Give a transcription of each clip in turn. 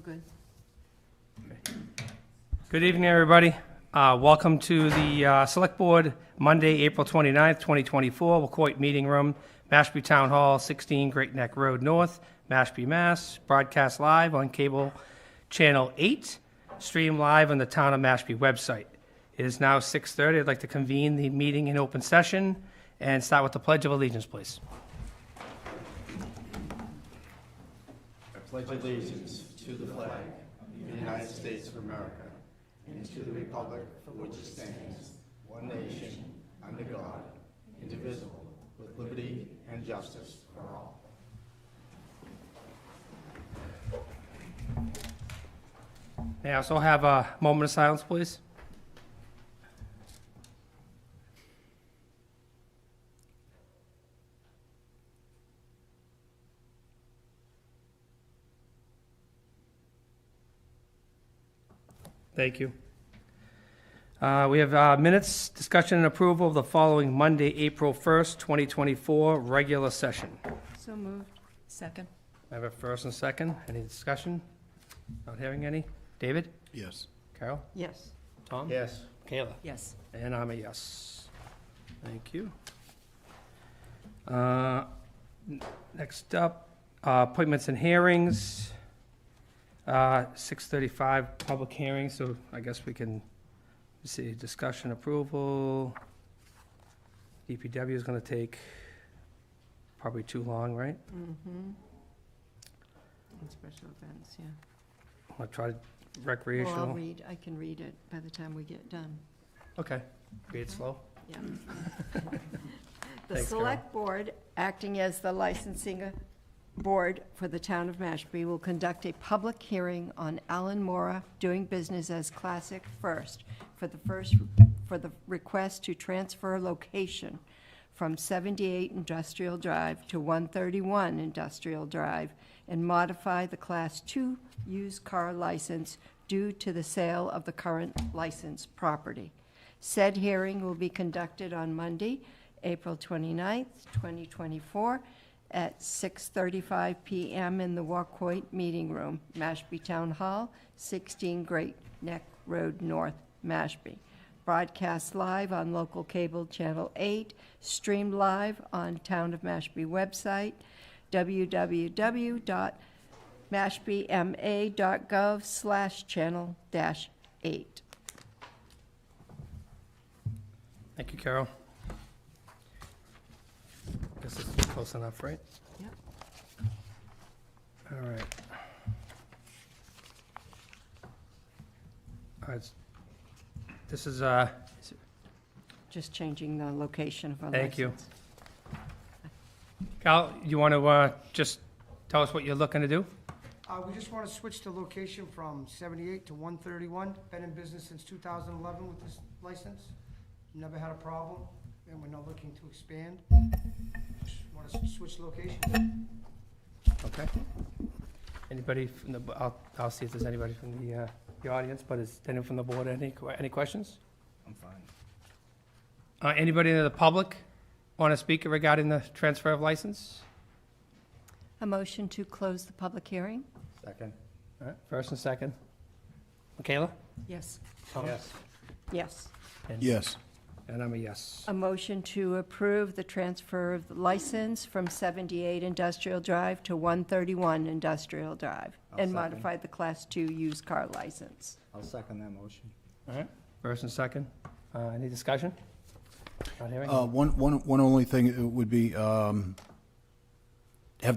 good. Good evening, everybody. Welcome to the Select Board, Monday, April 29th, 2024, Wacoit Meeting Room, Mashpee Town Hall, 16 Great Neck Road North, Mashpee, Mass. Broadcast live on cable channel 8, stream live on the Town of Mashpee website. It is now 6:30. I'd like to convene the meeting in open session and start with the Pledge of Allegiance, please. I pledge allegiance to the flag of the United States of America and to the republic for which it stands, one nation, under God, indivisible, with liberty and justice for all. May I also have a moment of silence, please? Thank you. We have minutes, discussion and approval of the following Monday, April 1st, 2024, regular session. So moved. Second. I have a first and second. Any discussion? Not hearing any. David? Yes. Carol? Yes. Tom? Yes. Kayla? Yes. And I'm a yes. Thank you. Next up, appointments and hearings. 6:35, public hearing, so I guess we can see discussion approval. DPW is going to take probably too long, right? Mm-hmm. And special events, yeah. I'll try Well, recreational. I can read it by the time we get done. Okay, read it slow. Yeah. The Thanks, Carol. Select Board, acting as the licensing board for the town of Mashpee, will conduct a public hearing on Alan Mora doing business as Classic First for the request to transfer location from 78 Industrial Drive to 131 Industrial Drive and modify the Class 2 used car license due to the sale of the current licensed property. Said hearing will be conducted on Monday, April 29th, 2024, at 6:35 p.m. in the Wacoit Meeting Room, Mashpee Town Hall, 16 Great Neck Road North, Mashpee. Broadcast live on local cable channel 8, streamed live on Town of Mashpee website, www.mashpeema.gov/channel-8. Thank you, Carol. Guess this is close enough, right? Yep. All right. All right. This is, Just changing the location of our Thank you. license. Cal, you want to just tell us what you're looking to do? We just want to switch the location from 78 to 131. Been in business since 2011 with this license. Never had a problem, and we're not looking to expand. Just want to switch locations. Okay. Anybody from the, I'll see if there's anybody from the audience, but is anyone from the board, any questions? I'm fine. Anybody in the public want to speak regarding the transfer of license? A motion to close the public hearing? Second. All right, first and second. Michaela? Yes. Tom? Yes. Yes. And- Yes. And I'm a yes. A motion to approve the transfer of the license from 78 Industrial Drive to 131 Industrial Drive I'll and second. modify the Class 2 used car license. I'll second that motion. All right, first and second. Any discussion? Not hearing? One only thing would be, have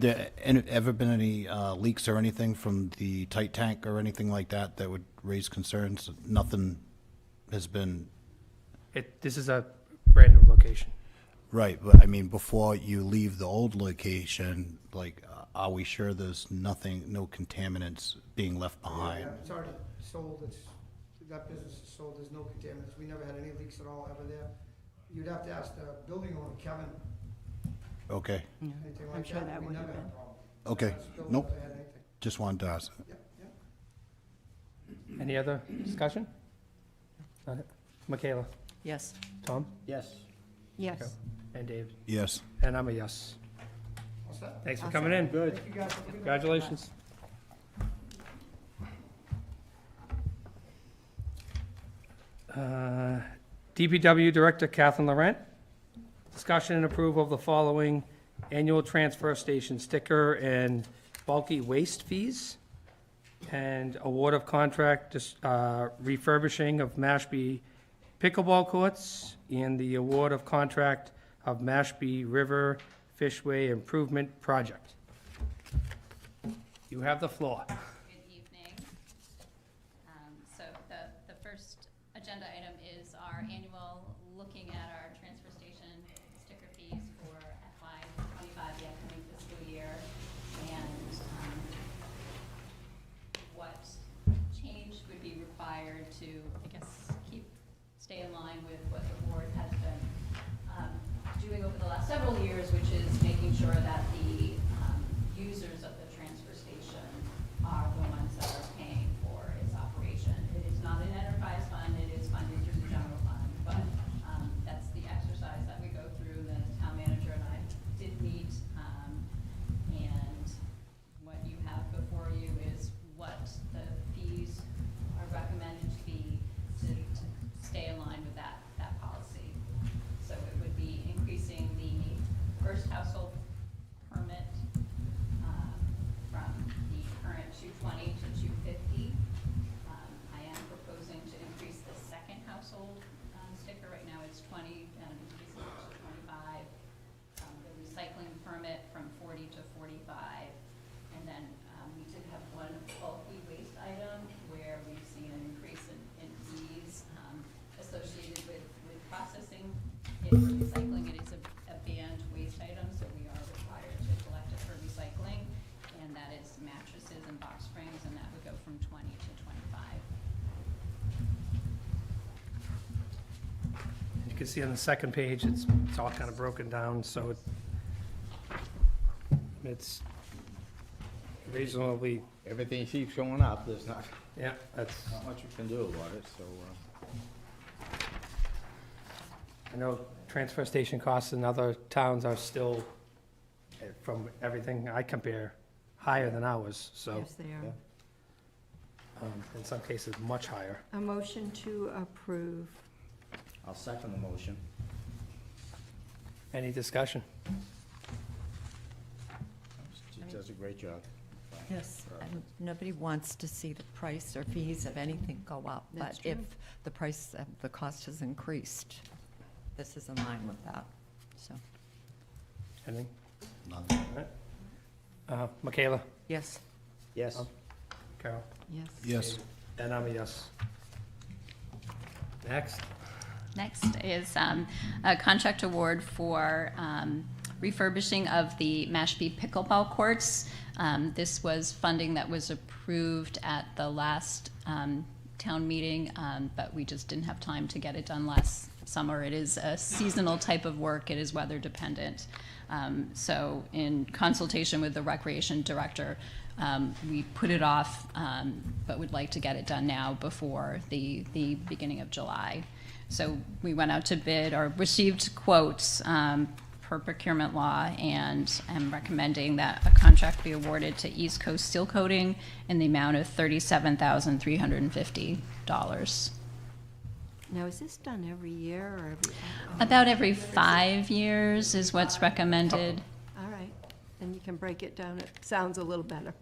there ever been any leaks or anything from the tight tank or anything like that that would raise concerns? Nothing has been, This is a brand-new location. right, but I mean, before you leave the old location, like, are we sure there's nothing, no contaminants being left behind? Yeah, it's already sold. That business is sold. There's no contaminants. We never had any leaks at all ever there. You'd have to ask the building owner, Kevin, Okay, anything like I'm sure that We would have never had a been. problem. okay, This building nope, never had anything. just wanted to ask. Yep, yep. Any other discussion? Not it. Michaela? Yes. Tom? Yes. Yes. And Dave? Yes. And I'm a yes. All set? Thanks for Awesome. coming in. Good. Thank you guys. Have a good night. Congratulations. DPW Director Catherine Laurent. Discussion and approval of the following annual transfer station sticker and bulky waste fees, and award of contract refurbishing of Mashpee pickleball courts, and the award of contract of Mashpee River Fishway Improvement Project. You have the floor. Good evening. So the first agenda item is our annual looking at our transfer station sticker fees for FY '25, the upcoming fiscal year, and what change would be required to, I guess, stay in line with what the board has been doing over the last several years, which is making sure that the users of the transfer station are the ones that are paying for its operation. It is not an enterprise fund, it is funded through the general fund, but that's the exercise that we go through. The town manager and I did meet, and what you have before you is what the fees are recommended to be to stay in line with that policy. So it would be increasing the first household permit from the current 220 to 250. I am proposing to increase the second household sticker. Right now it's 20, and I'm increasing it to 25. The recycling permit from 40 to 45. And then we did have one bulky waste item where we've seen an increase in fees associated with processing it for recycling. It is a banned waste item, so we are required to collect it for recycling, and that is mattresses and box springs, and that would go from 20 to 25. You can see on the second page, it's all kind of broken down, so it's reasonably, Everything keeps going up, there's not yeah, that's, much you can do about it, so, I know transfer station costs in other towns are still, from everything I compare, higher than ours, so, Yes, they are. in some cases, much higher. A motion to approve. I'll second the motion. Any discussion? She does a great job. Yes, and nobody wants to see the price or fees of anything go up. That's But if true. the price of the cost has increased, this is in line with that, so, Anything? None. Michaela? yes. Yes. Carol? Yes. Yes. And I'm a yes. Next. Next is a contract award for refurbishing of the Mashpee pickleball courts. This was funding that was approved at the last town meeting, but we just didn't have time to get it done last summer. It is a seasonal type of work. It is weather dependent. So in consultation with the recreation director, we put it off, but would like to get it done now before the beginning of July. So we went out to bid, or received quotes per procurement law, and am recommending that a contract be awarded to East Coast Steel Coating in the amount of $37,350. Now, is this done every year or every? About every 5 years is what's recommended. All right, then you can break it down. It sounds a little better.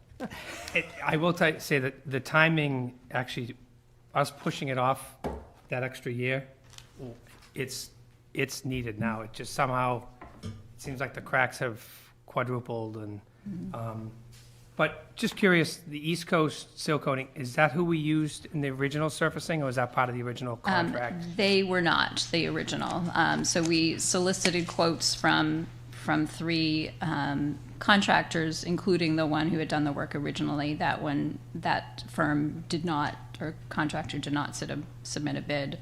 I will say that the timing, actually, us pushing it off that extra year, it's needed now. It just somehow, it seems like the cracks have quadrupled and, but just curious, the East Coast Seal Coating, is that who we used in the original surfacing, or was that part of the original contract? They were not the original. So we solicited quotes from 3 contractors, including the one who had done the work originally. That firm did not, or contractor did not submit a bid.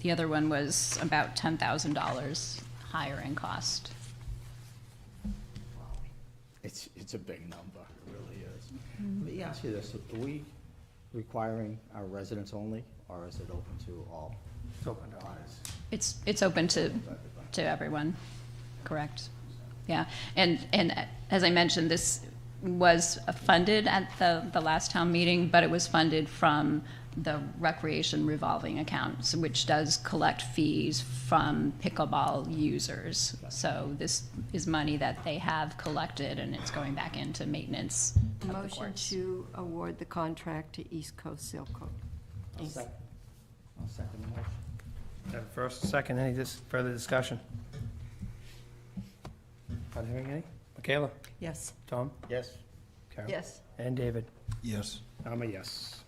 The other one was about $10,000 higher in cost. It's a big number, it really is. Let me ask you this, are we requiring our residents only, or is it open to all It's open to all. parties? It's open to everyone, correct? Yeah, and as I mentioned, this was funded at the last town meeting, but it was funded from the recreation revolving accounts, which does collect fees from pickleball users. So this is money that they have collected, and it's going back into maintenance of the Motion courts. to award the contract to East Coast Silco. I'll second the motion. Have a first, second, any further discussion? Not hearing any? Michaela? Yes. Tom? Yes. Carol? Yes. And David? Yes. I'm a yes.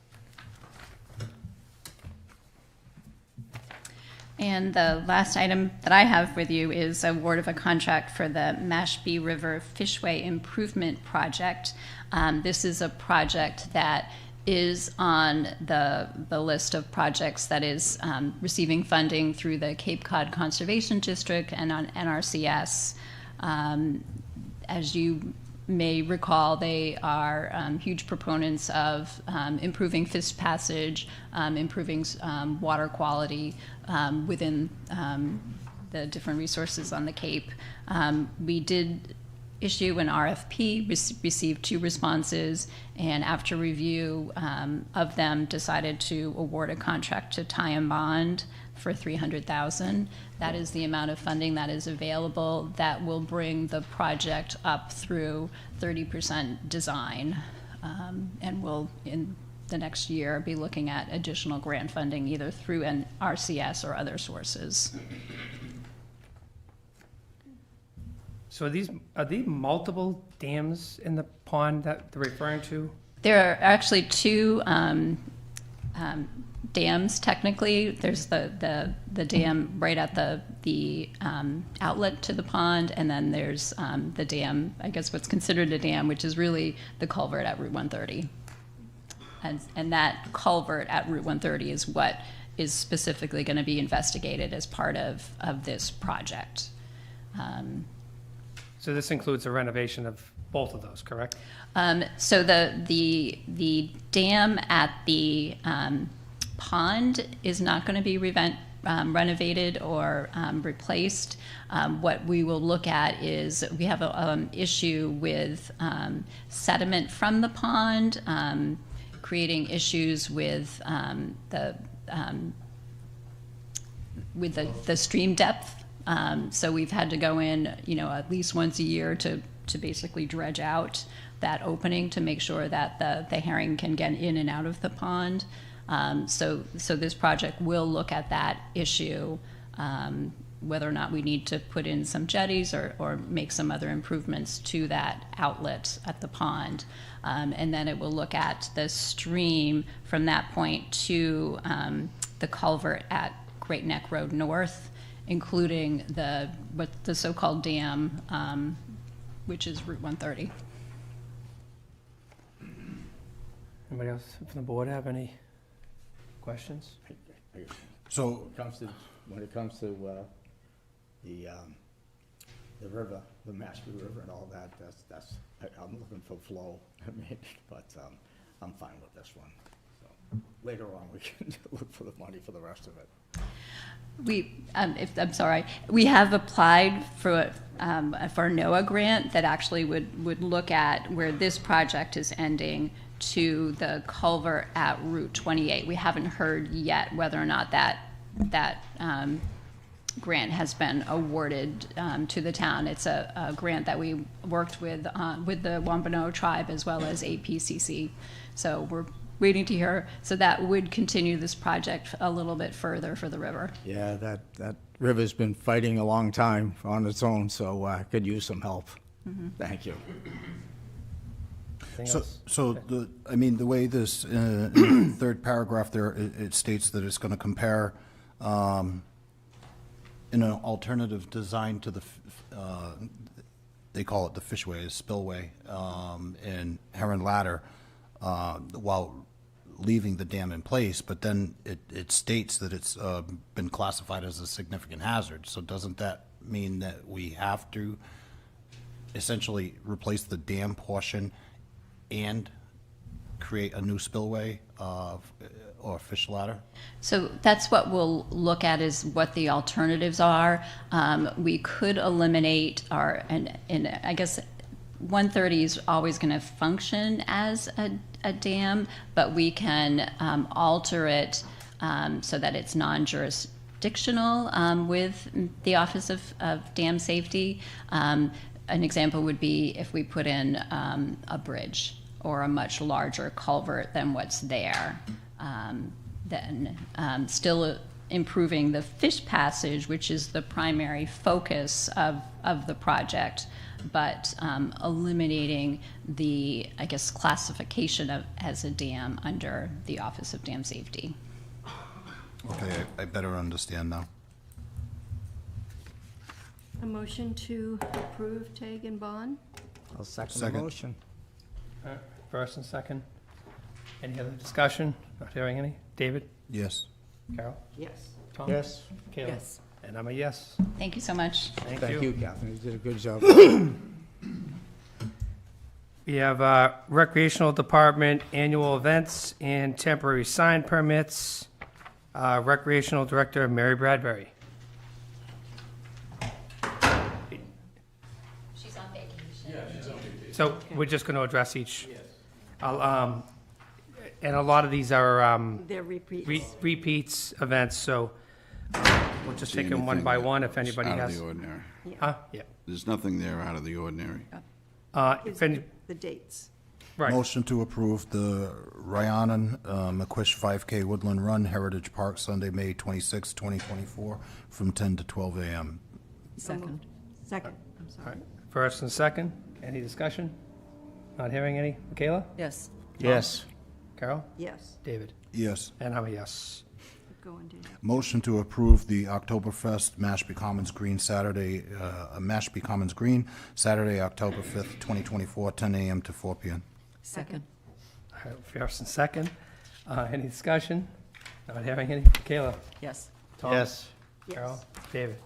And the last item that I have with you is award of a contract for the Mashpee River Fishway Improvement Project. This is a project that is on the list of projects that is receiving funding through the Cape Cod Conservation District and on NRCS. As you may recall, they are huge proponents of improving fish passage, improving water quality within the different resources on the Cape. We did issue an RFP, received 2 responses, and after review of them, decided to award a contract to Ty and Bond for $300,000. That is the amount of funding that is available that will bring the project up through 30% design, and will in the next year be looking at additional grant funding either through an RCS or other sources. So are these multiple dams in the pond that they're referring to? There are actually 2 dams technically. There's the dam right at the outlet to the pond, and then there's the dam, I guess what's considered a dam, which is really the culvert at Route 130. And that culvert at Route 130 is what is specifically going to be investigated as part of this project. So this includes a renovation of both of those, correct? So the dam at the pond is not going to be renovated or replaced. What we will look at is we have an issue with sediment from the pond, creating issues with the stream depth. So we've had to go in, at least once a year to basically dredge out that opening to make sure that the herring can get in and out of the pond. So this project will look at that issue, whether or not we need to put in some jetties or make some other improvements to that outlet at the pond. And then it will look at the stream from that point to the culvert at Great Neck Road North, including the so-called dam, which is Route 130. Anybody else from the board have any questions? So, When it comes to the river, the Mashpee River and all that, I'm looking for flow. I mean, but I'm fine with this one. So later on, we can look for the money for the rest of it. I'm sorry, we have applied for a NOAA grant that actually would look at where this project is ending to the culvert at Route 28. We haven't heard yet whether or not that grant has been awarded to the town. It's a grant that we worked with the Wampanoag tribe as well as APCC. So we're waiting to hear. So that would continue this project a little bit further for the river. Yeah, that river's been fighting a long time on its own, so I could use some help. Mm-hmm. Thank you. Anything else? so the way this, in the third paragraph there, it states that it's going to compare in an alternative design to the, they call it the fishway, spillway, and Heron Ladder, while leaving the dam in place, but then it states that it's been classified as a significant hazard. So doesn't that mean that we have to essentially replace the dam portion and create a new spillway or fish ladder? So that's what we'll look at, is what the alternatives are. We could eliminate and I guess 130 is always going to function as a dam, but we can alter it so that it's non-jurisdictional with the Office of Dam Safety. An example would be if we put in a bridge or a much larger culvert than what's there. Then still improving the fish passage, which is the primary focus of the project, but eliminating the, I guess, classification as a dam under the Office of Dam Safety. Okay, I better understand now. A motion to approve Tag and Bond? I'll second the Second. motion. First and second. Any other discussion? Not hearing any. David? Yes. Carol? Yes. Tom? Yes. Kayla? Yes. And I'm a yes. Thank you so much. Thank you, Catherine. You did a good job. We have Recreational Department annual events and temporary sign permits. Recreational Director Mary Bradbury. She's on vacation. So we're just going to address each. And a lot of these are They're repeats. repeats events, so we'll just take them one by one if anybody Out of has. the ordinary. Huh? Yeah. There's nothing there out of the ordinary. If any, The dates. right. Motion to approve the Rhiannon McQuish 5K Woodland Run Heritage Park Sunday, May 26, 2024, from 10 to 12 a.m. Second. Second, I'm All sorry. right. First and second. Any discussion? Not hearing any. Michaela? Yes. Yes. Carol? Yes, David? Yes. And I'm a yes. go on, David. Motion to approve the Oktoberfest Mashpee Commons Green Saturday, Mashpee Commons Green, Saturday, October 5th, 2024, 10 a.m. to 4 p.m. Second. All right, first and second. Any discussion? Not hearing any. Michaela? Yes. Tom? Yes. Carol? David?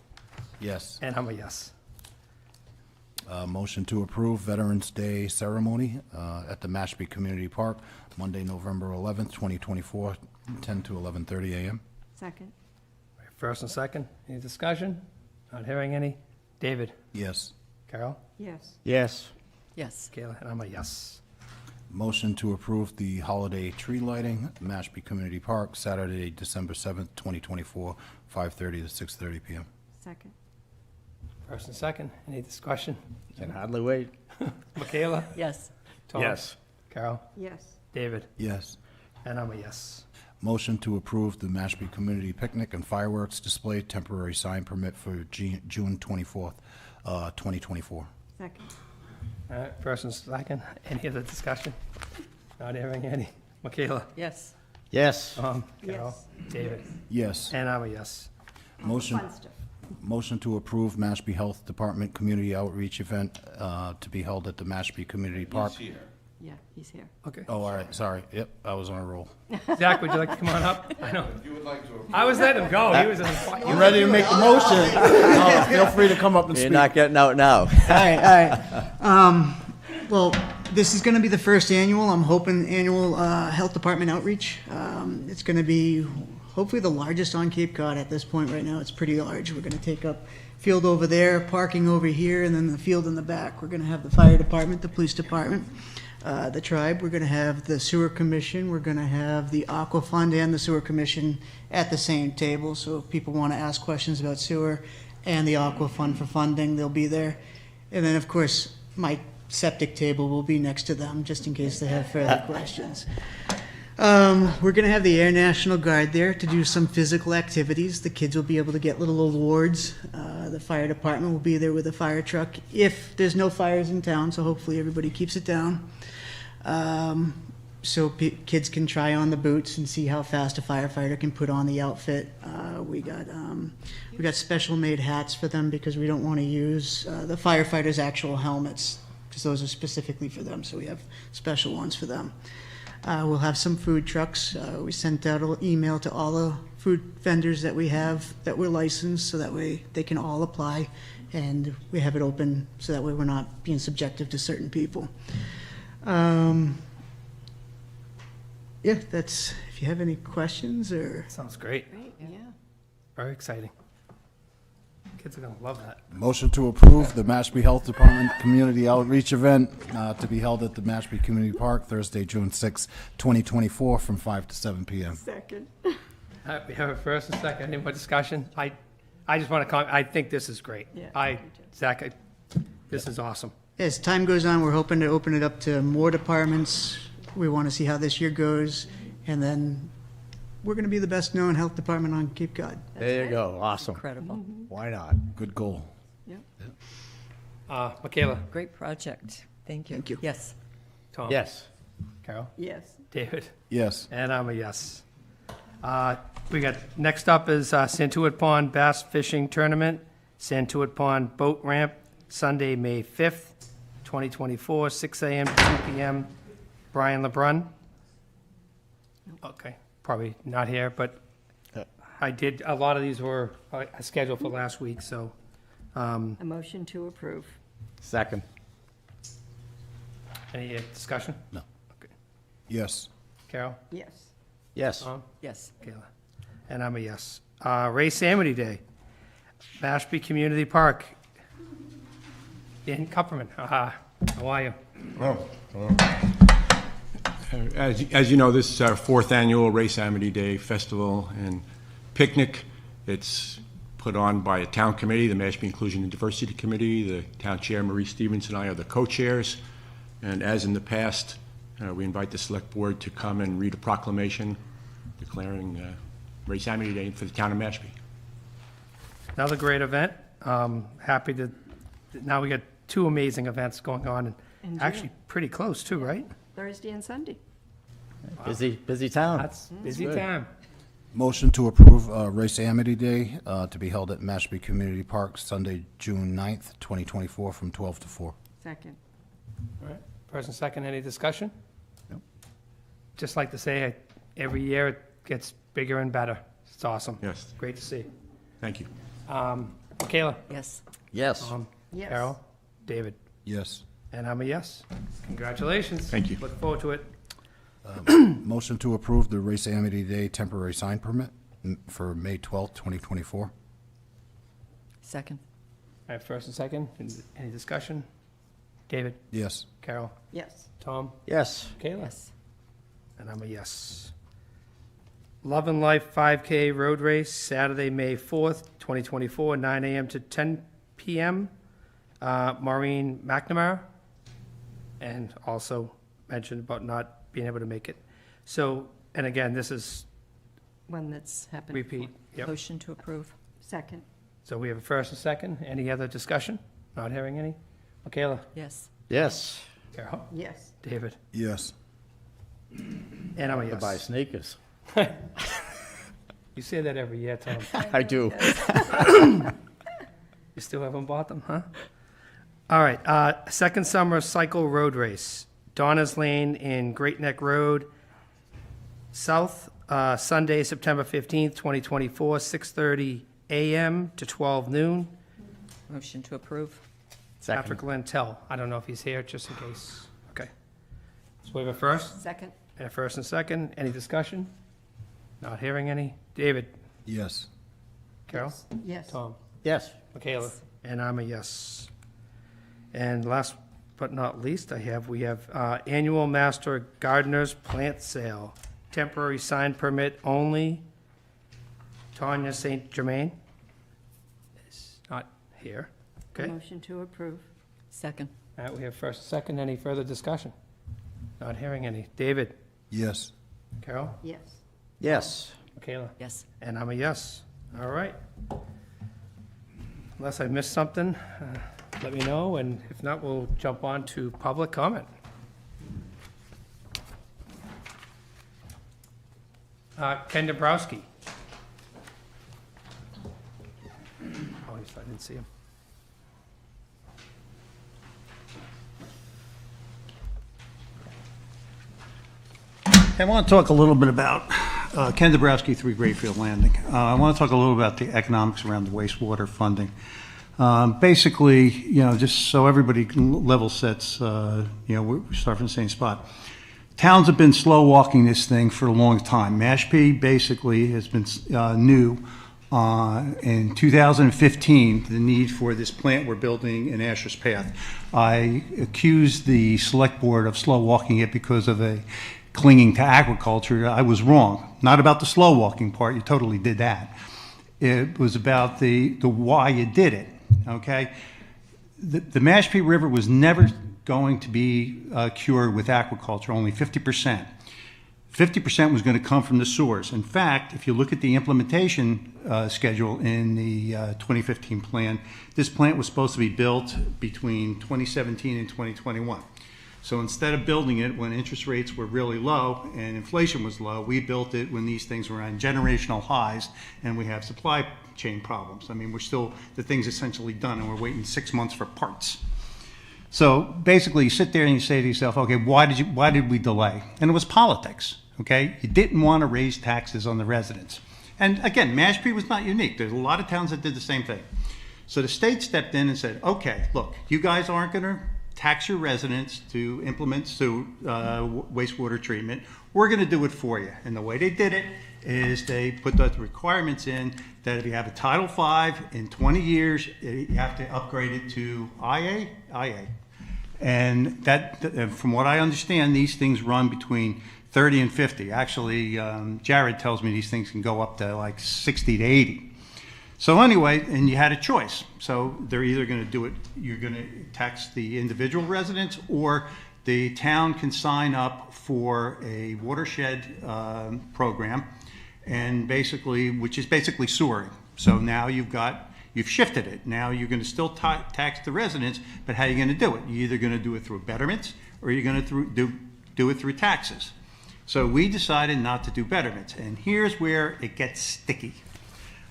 Yes. And I'm a yes. Motion to approve Veterans Day ceremony at the Mashpee Community Park, Monday, November 11th, 2024, 10 to 11:30 a.m. Second, First and second. Any discussion? Not hearing any. David? Yes. Carol? yes, Yes. Yes. Kayla? And I'm a yes. Motion to approve the holiday tree lighting, Mashpee Community Park, Saturday, December 7th, 2024, 5:30 to 6:30 p.m. second, First and second. Any discussion? Can hardly wait. Michaela? Yes. Tom? Yes. Carol? yes, David? Yes. And I'm a yes. Motion to approve the Mashpee Community Picnic and Fireworks Display temporary sign permit for June 24th, 2024. second, All right, first and second. Any other discussion? Not hearing any. Michaela? Yes. Yes. Tom? Carol? Yes. David? Yes. And I'm a yes. Motion. fun stuff. Motion to approve Mashpee Health Department Community Outreach Event to be held at the Mashpee Community Park. Yeah, he's here. Okay. Oh, all right, sorry. Yep, I was on a roll. Zach, would you like to come on up? I know. I was letting him go. He was in the. You ready to make the motion? No, feel free to come up and You're speak. not getting out now. All right. Well, this is going to be the first annual, I'm hoping, annual Health Department outreach. It's going to be hopefully the largest on Cape Cod at this point right now. It's pretty large. We're going to take up field over there, parking over here, and then the field in the back. We're going to have the fire department, the police department, the tribe. We're going to have the sewer commission. We're going to have the aqua fund and the sewer commission at the same table. So if people want to ask questions about sewer and the aqua fund for funding, they'll be there. And then, of course, my septic table will be next to them, just in case they have further questions. We're going to have the Air National Guard there to do some physical activities. The kids will be able to get little awards. The fire department will be there with a fire truck if there's no fires in town, so hopefully everybody keeps it down. So kids can try on the boots and see how fast a firefighter can put on the outfit. We got special made hats for them because we don't want to use the firefighters' actual helmets, because those are specifically for them, so we have special ones for them. We'll have some food trucks. We sent out an email to all the food vendors that we have that we're licensed, so that way they can all apply, and we have it open so that way we're not being subjective to certain people. Yeah, that's, if you have any questions or... Sounds great. Great, yeah. Very exciting. Kids are gonna love that. Motion to approve the Mashpee Health Department Community Outreach Event to be held at the Mashpee Community Park Thursday, June 6, 2024, from 5 to 7 p.m. Second. We have a first and second. Any more discussion? I just want to comment, I think this is great. Yeah. Zach, this is awesome. As time goes on, we're hoping to open it up to more departments. We want to see how this year goes, and then we're going to be the best-known health department on Cape Cod. There you go, awesome. Incredible. Why not? Good goal. Michaela, Great project. Thank you. Thank you. Yes. Tom. Yes. Carol, Yes. David, Yes. and I'm a yes. We got, next up is Santuit Pond Bass Fishing Tournament, Santuit Pond Boat Ramp, Sunday, May 5th, 2024, 6 a.m. to 2 p.m. Brian LeBrun. Okay, probably not here, but I did, a lot of these were scheduled for last week, so. A motion to approve. Second. Any discussion? No. Yes. Carol? Yes. Yes. Tom? Yes. Kayla? And I'm a yes. Race Amity Day, Mashpee Community Park. Dan Kupperman, how are you? As you know, this is our fourth annual Race Amity Day Festival and Picnic. It's put on by a town committee, the Mashpee Inclusion and Diversity Committee. The town chair, Marie Stevens, and I are the co-chairs. And as in the past, we invite the select board to come and read a proclamation declaring Race Amity Day for the town of Mashpee. Another great event. Happy to, now we got two amazing events going on, In and June. actually pretty close too, right? Thursday and Sunday. Busy town. That's busy good. time. Motion to approve Race Amity Day to be held at Mashpee Community Park Sunday, June 9th, 2024, from 12 to 4. Second. All right, first and second, any discussion? Just like to say, every year it gets bigger and better. It's awesome. Yes, Great to see. thank you. Michaela? Yes. Yes. Yes. Carol? David? Yes. And I'm a yes. Congratulations. Thank you. Look forward to it. Motion to approve the Race Amity Day temporary sign permit for May 12th, 2024. Second. I have first and second. Any discussion? David? Yes. Carol? Yes. Tom? Yes. Kayla? Yes. And I'm a yes. Love and Life 5K Road Race, Saturday, May 4th, 2024, 9 a.m. to 10 p.m. Maureen McNamara, and also mentioned about not being able to make it. So, and again, this is One that's happened. repeat. Yep. Motion to approve. Second. So we have a first and second. Any other discussion? Not hearing any? Michaela? Yes. Yes. Carol? Yes. David? Yes. And I'm a To buy yes. sneakers. You say that every year, Tom. I do. You still haven't bought them, huh? All right, second summer cycle road race, Donna's Lane in Great Neck Road, South, Sunday, September 15th, 2024, 6:30 a.m. to 12 noon. Motion to approve. Patrick Lantel, I don't know if he's here, just in case. Okay. So we have a first, Second. and a first and second. Any discussion? Not hearing any. David? Yes. Carol? Yes. Tom? Yes. Michaela? And I'm a yes. And last but not least, we have annual Master Gardener's Plant Sale, temporary sign permit only. Tanya St. Germain is not here. Okay. Motion to approve. Second. All right, we have first and second. Any further discussion? Not hearing any. David? Yes. Carol? Yes. Yes. Michaela? Yes. And I'm a yes. All right. Unless I missed something, let me know, and if not, we'll jump on to public comment. Ken Dabrowski. Oh, I didn't see him. I want to talk a little bit about Ken Dabrowski, 3 Grayfield Landing. I want to talk a little about the economics around the wastewater funding. Basically, just so everybody level sets, we start from the same spot. Towns have been slow walking this thing for a long time. Mashpee basically has been new In 2015, the need for this plant we're building in Asher's Path. I accused the select board of slow walking it because of a clinging to agriculture. I was wrong. Not about the slow walking part, you totally did that. It was about the why you did it, okay? The Mashpee River was never going to be cured with aquaculture, only 50%. 50% was going to come from the sewers. In fact, if you look at the implementation schedule in the 2015 plan, this plant was supposed to be built between 2017 and 2021. So instead of building it when interest rates were really low and inflation was low, we built it when these things were on generational highs and we have supply chain problems. I mean, the thing's essentially done and we're waiting 6 months for parts. So basically you sit there and you say to yourself, okay, why did we delay? And it was politics, okay? You didn't want to raise taxes on the residents. And again, Mashpee was not unique. There's a lot of towns that did the same thing. So the state stepped in and said, okay, look, you guys aren't going to tax your residents to implement wastewater treatment. We're going to do it for you. And the way they did it is they put the requirements in that if you have a Title V in 20 years, you have to upgrade it to IA. And that, from what I understand, these things run between 30 and 50. Actually, Jared tells me these things can go up to like 60 to 80. So anyway, and you had a choice. So they're either going to do it, you're going to tax the individual residents, or the town can sign up for a watershed program, and basically, which is basically sewering. So now you've shifted it. Now you're going to still tax the residents, but how are you going to do it? You're either going to do it through betterments, or you're going to do it through taxes. So we decided not to do betterments, and here's where it gets sticky.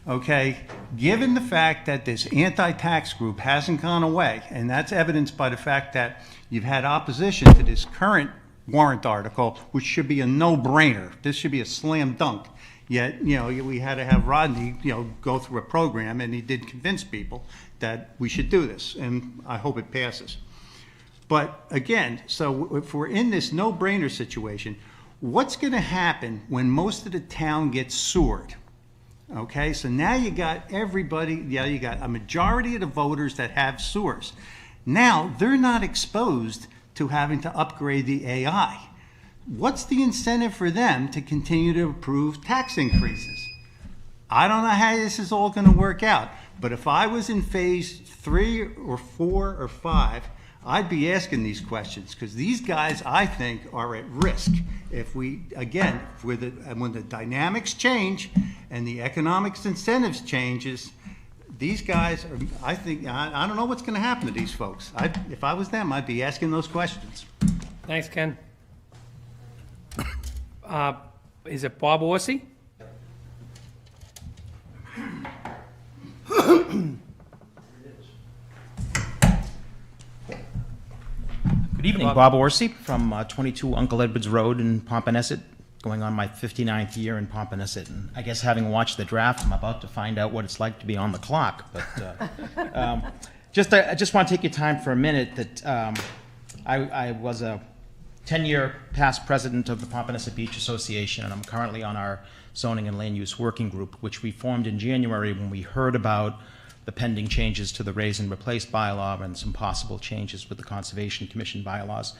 Okay, given the fact that this anti-tax group hasn't gone away, and that's evidenced by the fact that you've had opposition to this current warrant article, which should be a no-brainer. This should be a slam dunk. Yet, we had to have Rodney, go through a program, and he did convince people that we should do this, and I hope it passes. But again, so if we're in this no-brainer situation, what's going to happen when most of the town gets sewered? Okay, so now you got everybody, you got a majority of the voters that have sewers. Now, they're not exposed to having to upgrade the AI. What's the incentive for them to continue to approve tax increases? I don't know how this is all going to work out, but if I was in phase 3 or 4 or 5, I'd be asking these questions, because these guys, I think, are at risk. If when the dynamics change and the economics incentives changes, these guys are, I think, I don't know what's going to happen to these folks. If I was them, I'd be asking those questions. Thanks, Ken. Is it Bob Orsi? Good evening, Bob Orsi from 22 Uncle Edwards Road in Pompanesett, going on my 59th year in Pompanesett. And I guess having watched the draft, I'm about to find out what it's like to be on the clock. But I just want to take your time for a minute that I was a 10-year past president of the Pompanesett Beach Association, and I'm currently on our zoning and land use working group, which we formed in January when we heard about the pending changes to the raise and replace bylaw and some possible changes with the Conservation Commission bylaws.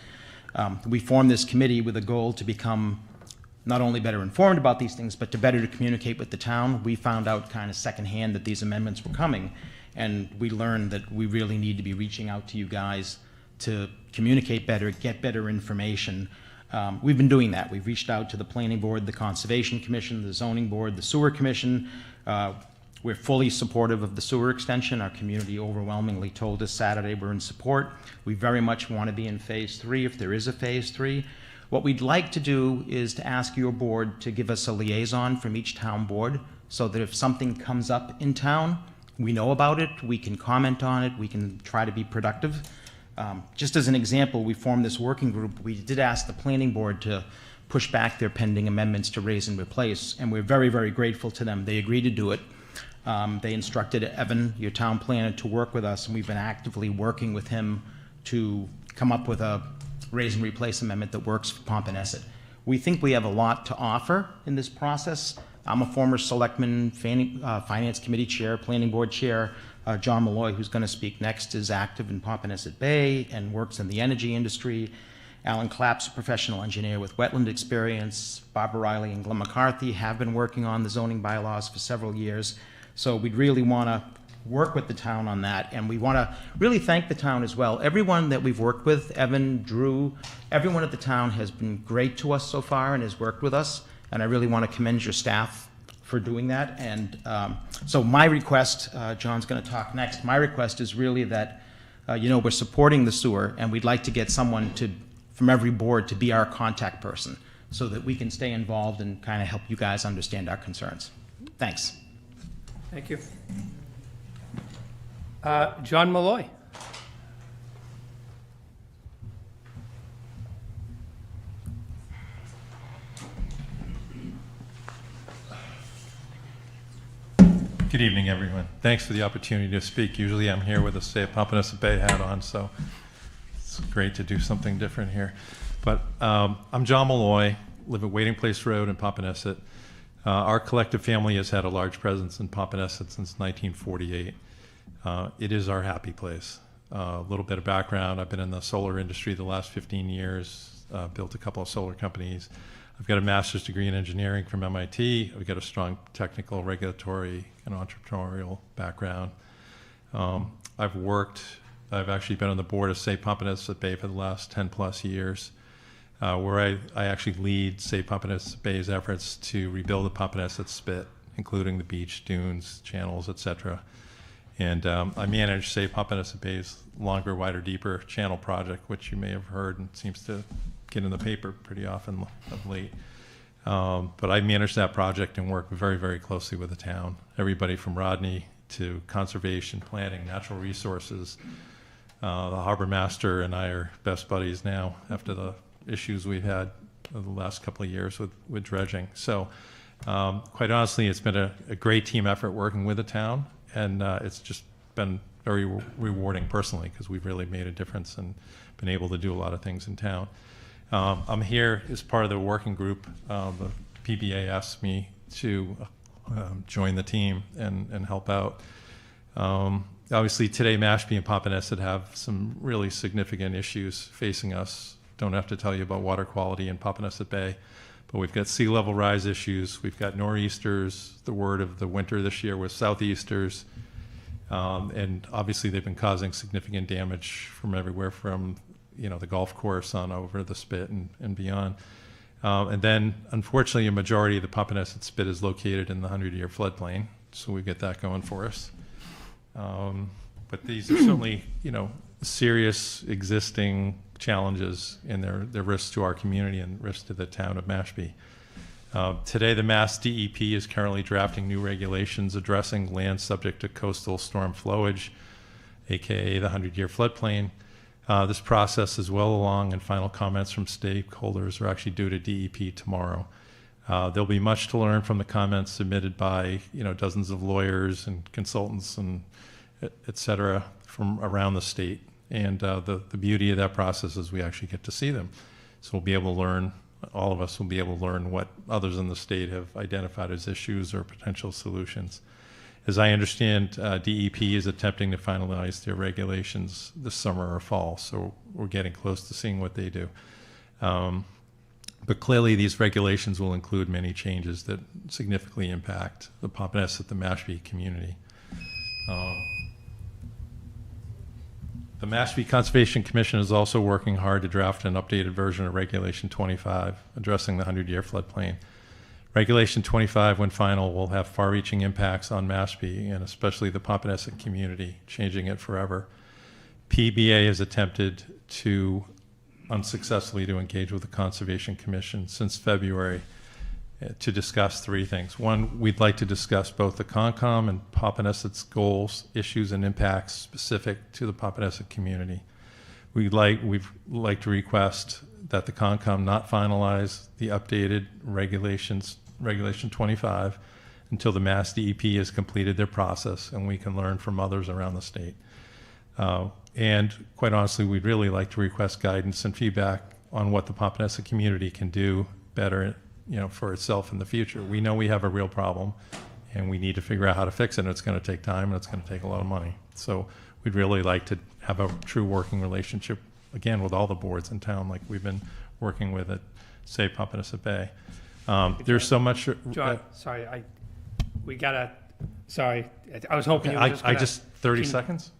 We formed this committee with a goal to become not only better informed about these things, but to better communicate with the town. We found out kind of secondhand that these amendments were coming, and we learned that we really need to be reaching out to you guys to communicate better, get better information. We've been doing that. We've reached out to the Planning Board, the Conservation Commission, the Zoning Board, the Sewer Commission. We're fully supportive of the sewer extension. Our community overwhelmingly told us Saturday we're in support. We very much want to be in phase 3 if there is a phase 3. What we'd like to do is to ask your board to give us a liaison from each town board so that if something comes up in town, we know about it, we can comment on it, we can try to be productive. Just as an example, we formed this working group. We did ask the planning board to push back their pending amendments to raise and replace, and we're very, very grateful to them. They agreed to do it. They instructed Evan, your town planner, to work with us, and we've been actively working with him to come up with a raise and replace amendment that works for Pompanesett. We think we have a lot to offer in this process. I'm a former selectman, finance committee chair, planning board chair. John Malloy, who's going to speak next, is active in Pompanesett Bay and works in the energy industry. Alan Clapp's a professional engineer with wetland experience. Barbara Riley and Glenn McCarthy have been working on the zoning bylaws for several years. So we'd really want to work with the town on that, and we want to really thank the town as well. Everyone that we've worked with, Evan, Drew, everyone at the town has been great to us so far and has worked with us, and I really want to commend your staff for doing that. And so my request, John's going to talk next, my request is really that, we're supporting the sewer, and we'd like to get someone from every board to be our contact person so that we can stay involved and kind of help you guys understand our concerns. Thanks. Thank you. John Malloy. Good evening, everyone. Thanks for the opportunity to speak. Usually I'm here with a Say Pompanesett Bay hat on, so it's great to do something different here. But I'm John Malloy, live at Waiting Place Road in Pompanesett. Our collective family has had a large presence in Pompanesett since 1948. It is our happy place. A little bit of background, I've been in the solar industry the last 15 years, built a couple of solar companies. I've got a master's degree in engineering from MIT. I've got a strong technical, regulatory, and entrepreneurial background. I've actually been on the board of Say Pompanesett Bay for the last 10 plus years, where I actually lead Say Pompanesett Bay's efforts to rebuild the Pompanesett Spit, including the beach, dunes, channels, etc. And I manage Say Pompanesett Bay's Longer, Wider, Deeper channel project, which you may have heard and seems to get in the paper pretty often of late. But I manage that project and work very, very closely with the town. Everybody from Rodney to conservation, planning, natural resources. The harbor master and I are best buddies now after the issues we've had the last couple of years with dredging. So quite honestly, it's been a great team effort working with the town, and it's just been very rewarding personally because we've really made a difference and been able to do a lot of things in town. I'm here as part of the working group. The PBA asked me to join the team and help out. Obviously today Mashpee and Pompanesett have some really significant issues facing us. Don't have to tell you about water quality in Pompanesett Bay, but we've got sea level rise issues, we've got nor'easters, the word of the winter this year was southeasters, and obviously they've been causing significant damage from everywhere from the golf course on over the Spit and beyond. And then, unfortunately, a majority of the Pompanesett Spit is located in the 100-year floodplain, so we get that going for us. But these are certainly, serious existing challenges, and they're risks to our community and risks to the town of Mashpee. Today, the Mass DEP is currently drafting new regulations addressing land subject to coastal storm flowage, aka the 100-year floodplain. This process is well along, and final comments from stakeholders are actually due to DEP tomorrow. There'll be much to learn from the comments submitted by dozens of lawyers and consultants and et cetera from around the state. And the beauty of that process is we actually get to see them. So we'll be able to learn, all of us will be able to learn what others in the state have identified as issues or potential solutions. As I understand, DEP is attempting to finalize their regulations this summer or fall, so we're getting close to seeing what they do. But clearly these regulations will include many changes that significantly impact the Pompanesett, the Mashpee community. The Mashpee Conservation Commission is also working hard to draft an updated version of Regulation 25 addressing the 100-year floodplain. Regulation 25, when final, will have far-reaching impacts on Mashpee and especially the Pompanesett community, changing it forever. PBA has attempted unsuccessfully to engage with the Conservation Commission since February to discuss three things. One, we'd like to discuss both the CONCOM and Pompanesett's goals, issues, and impacts specific to the Pompanesett community. We'd like to request that the CONCOM not finalize the updated Regulation 25 until the Mass DEP has completed their process and we can learn from others around the state. And quite honestly, we'd really like to request guidance and feedback on what the Pompanesett community can do better for itself in the future. We know we have a real problem, and we need to figure out how to fix it, and it's going to take time, and it's going to take a lot of money. So we'd really like to have a true working relationship, again, with all the boards in town, like we've been working with at, say, Pompanesett Bay. There's so much. John, sorry, I was hoping you were just I gonna. just 30 seconds?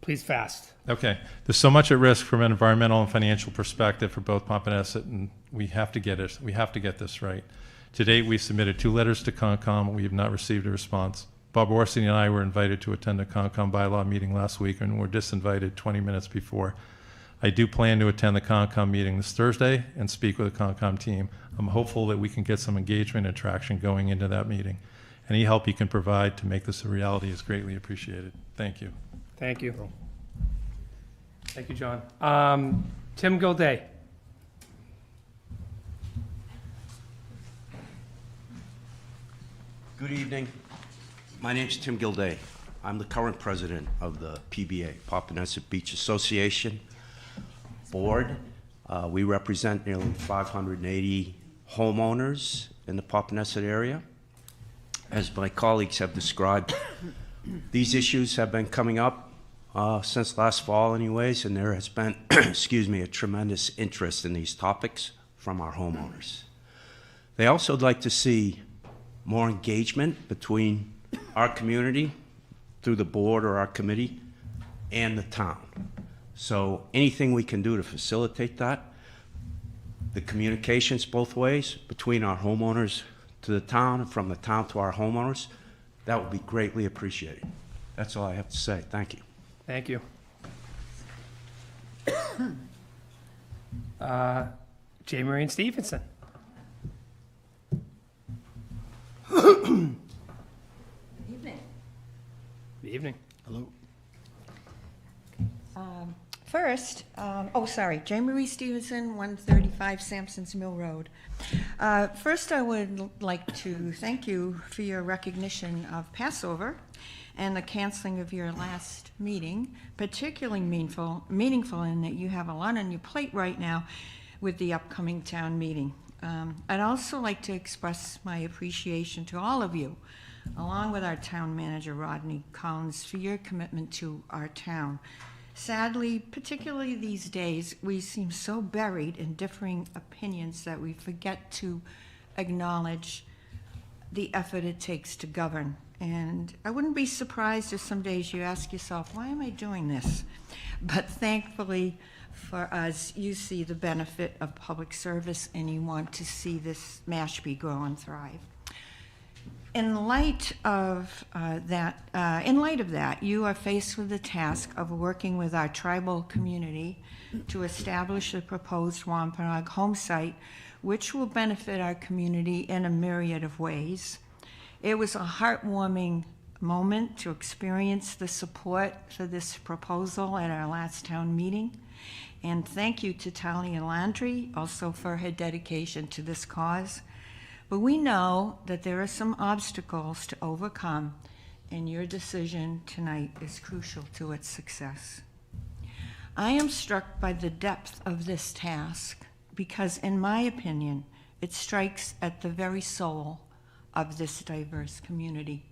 Please fast. Okay. There's so much at risk from an environmental and financial perspective for both Pompanesett, and we have to get it. We have to get this right. To date, we submitted 2 letters to Concom. We have not received a response. Bob Orsi and I were invited to attend a Concom bylaw meeting last week and were disinvited 20 minutes before. I do plan to attend the Concom meeting this Thursday and speak with the Concom team. I'm hopeful that we can get some engagement and traction going into that meeting. Any help you can provide to make this a reality is greatly appreciated. Thank you. Thank you. Thank you, John. Tim Gilday. Good evening. My name's Tim Gilday. I'm the current president of the PBA, Pompanesett Beach Association Board. We represent nearly 580 homeowners in the Pompanesett area. As my colleagues have described, these issues have been coming up since last fall anyways, and there has been, excuse me, a tremendous interest in these topics from our homeowners. They also would like to see more engagement between our community through the board or our committee and the town. So anything we can do to facilitate that, the communications both ways between our homeowners to the town and from the town to our homeowners, that would be greatly appreciated. That's all I have to say. Thank you. Thank you. J. Marine Stevenson. Evening. Good evening. Hello. First, Jane Marie Stevenson, 135 Sampson's Mill Road. First, I would like to thank you for your recognition of Passover and the canceling of your last meeting, particularly meaningful in that you have a lot on your plate right now with the upcoming town meeting. I'd also like to express my appreciation to all of you, along with our town manager, Rodney Collins, for your commitment to our town. Sadly, particularly these days, we seem so buried in differing opinions that we forget to acknowledge the effort it takes to govern. And I wouldn't be surprised if some days you ask yourself, why am I doing this? But thankfully for us, you see the benefit of public service and you want to see this Mashpee grow and thrive. In light of that, you are faced with the task of working with our tribal community to establish a proposed Wampanoag home site, which will benefit our community in a myriad of ways. It was a heartwarming moment to experience the support for this proposal at our last town meeting. And thank you to Talia Landry also for her dedication to this cause. But we know that there are some obstacles to overcome, and your decision tonight is crucial to its success. I am struck by the depth of this task because, in my opinion, it strikes at the very soul of this diverse community.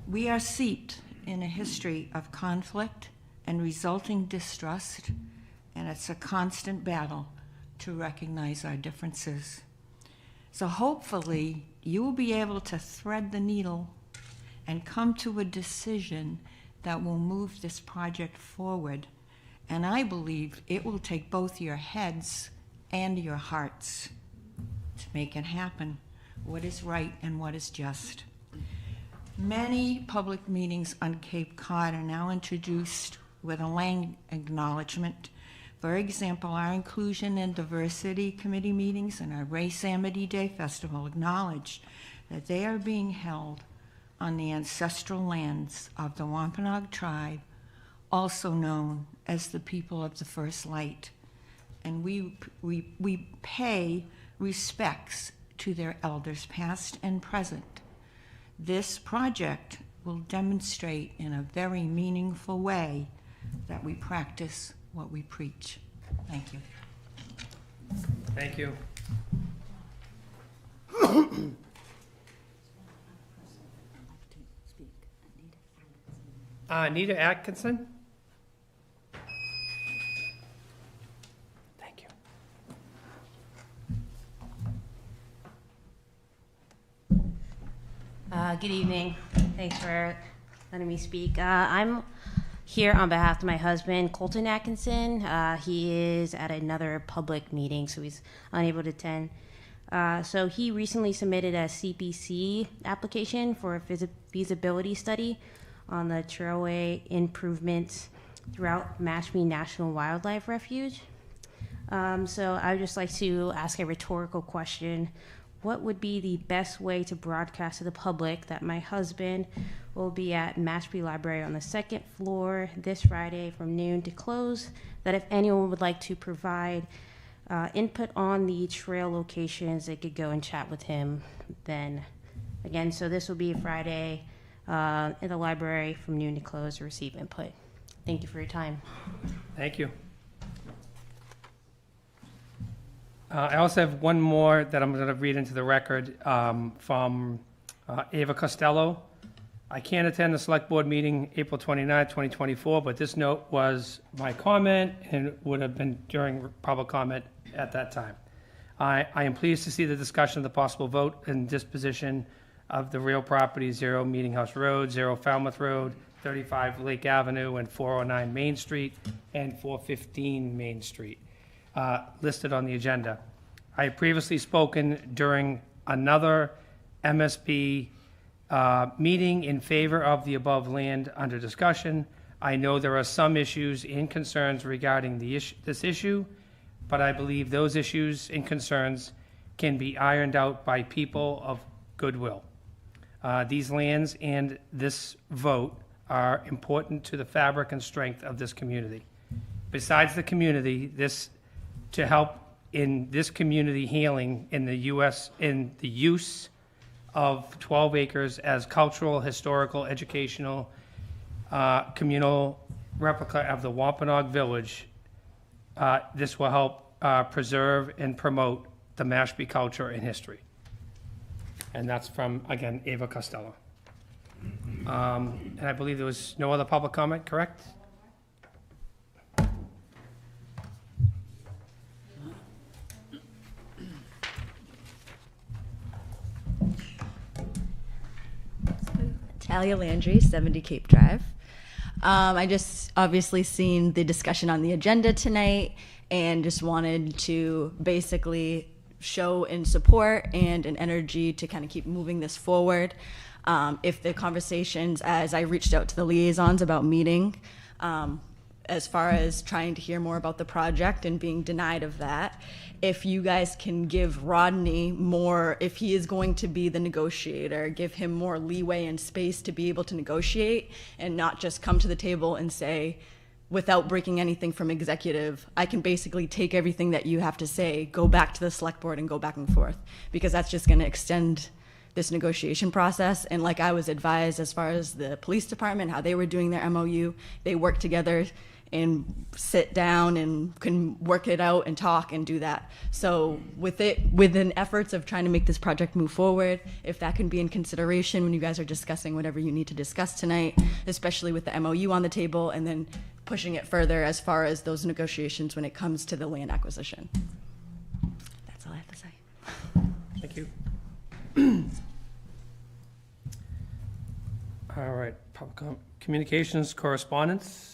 We are steeped in a history of conflict and resulting distrust, and it's a constant battle to recognize our differences. So hopefully you will be able to thread the needle and come to a decision that will move this project forward. And I believe it will take both your heads and your hearts to make it happen, what is right and what is just. Many public meetings on Cape Cod are now introduced with a land acknowledgement. For example, our Inclusion and Diversity Committee meetings and our Race Amity Day Festival acknowledge that they are being held on the ancestral lands of the Wampanoag tribe, also known as the people of the First Light. And we pay respects to their elders past and present. This project will demonstrate in a very meaningful way that we practice what we preach. Thank you. Thank you. Anita Atkinson? Thank you. Good evening. Thanks for letting me speak. I'm here on behalf of my husband, Colton Atkinson. He is at another public meeting, so he's unable to attend. So he recently submitted a CPC application for a feasibility study on the trailway improvements throughout Mashpee National Wildlife Refuge. So I would just like to ask a rhetorical question. What would be the best way to broadcast to the public that my husband will be at Mashpee Library on the second floor this Friday from noon to close? That if anyone would like to provide input on the trail locations, they could go and chat with him then. Again, so this will be Friday in the library from noon to close to receive input. Thank you for your time. Thank you. I also have one more that I'm going to read into the record from Ava Costello. I can't attend the Select Board meeting April 29, 2024, but this note was my comment and would have been during public comment at that time. I am pleased to see the discussion of the possible vote and disposition of the real property 0 Meeting House Road, 0 Falmouth Road, 35 Lake Avenue, and 409 Main Street, and 415 Main Street, listed on the agenda. I have previously spoken during another MSP meeting in favor of the above land under discussion. I know there are some issues and concerns regarding this issue, but I believe those issues and concerns can be ironed out by people of goodwill. These lands and this vote are important to the fabric and strength of this community. Besides the community, this to help in this community healing in the use of 12 acres as cultural, historical, educational, communal replica of the Wampanoag Village. This will help preserve and promote the Mashpee culture and history. And that's from, again, Ava Costello. And I believe there was no other public comment, correct? Talia Landry, 70 Cape Drive. I just obviously seen the discussion on the agenda tonight and just wanted to basically show in support and an energy to kind of keep moving this forward. If the conversations, as I reached out to the liaisons about meeting, as far as trying to hear more about the project and being denied of that, if you guys can give Rodney more, if he is going to be the negotiator, give him more leeway and space to be able to negotiate and not just come to the table and say, without breaking anything from executive, I can basically take everything that you have to say, go back to the select board and go back and forth, because that's just going to extend this negotiation process. And like I was advised, as far as the police department, how they were doing their MOU, they work together and sit down and can work it out and talk and do that. So within efforts of trying to make this project move forward, if that can be in consideration when you guys are discussing whatever you need to discuss tonight, especially with the MOU on the table, and then pushing it further as far as those negotiations when it comes to the land acquisition. That's all I have to say. Thank you. All right, public communications, correspondence.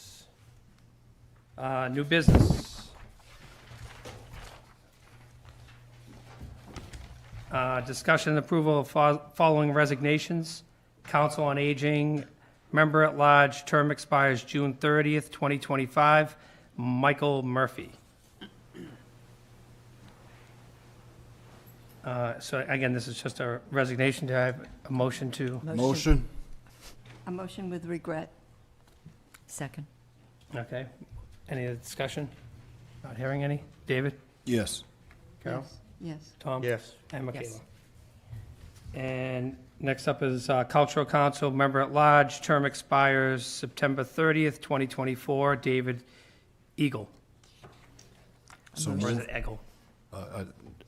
New business. Discussion and approval of following resignations. Council on Aging, member at large, term expires June 30th, 2025. Michael Murphy. So again, this is just a resignation. Do I have a motion to? Motion. A motion with regret. Second. Okay. Any other discussion? Not hearing any. David? Yes. Carol? Yes. Tom? Yes. And Michaela. Yes. And next up is Cultural Council, member at large, term expires September 30th, 2024. David Eagle. So Or is moved. it Eggle?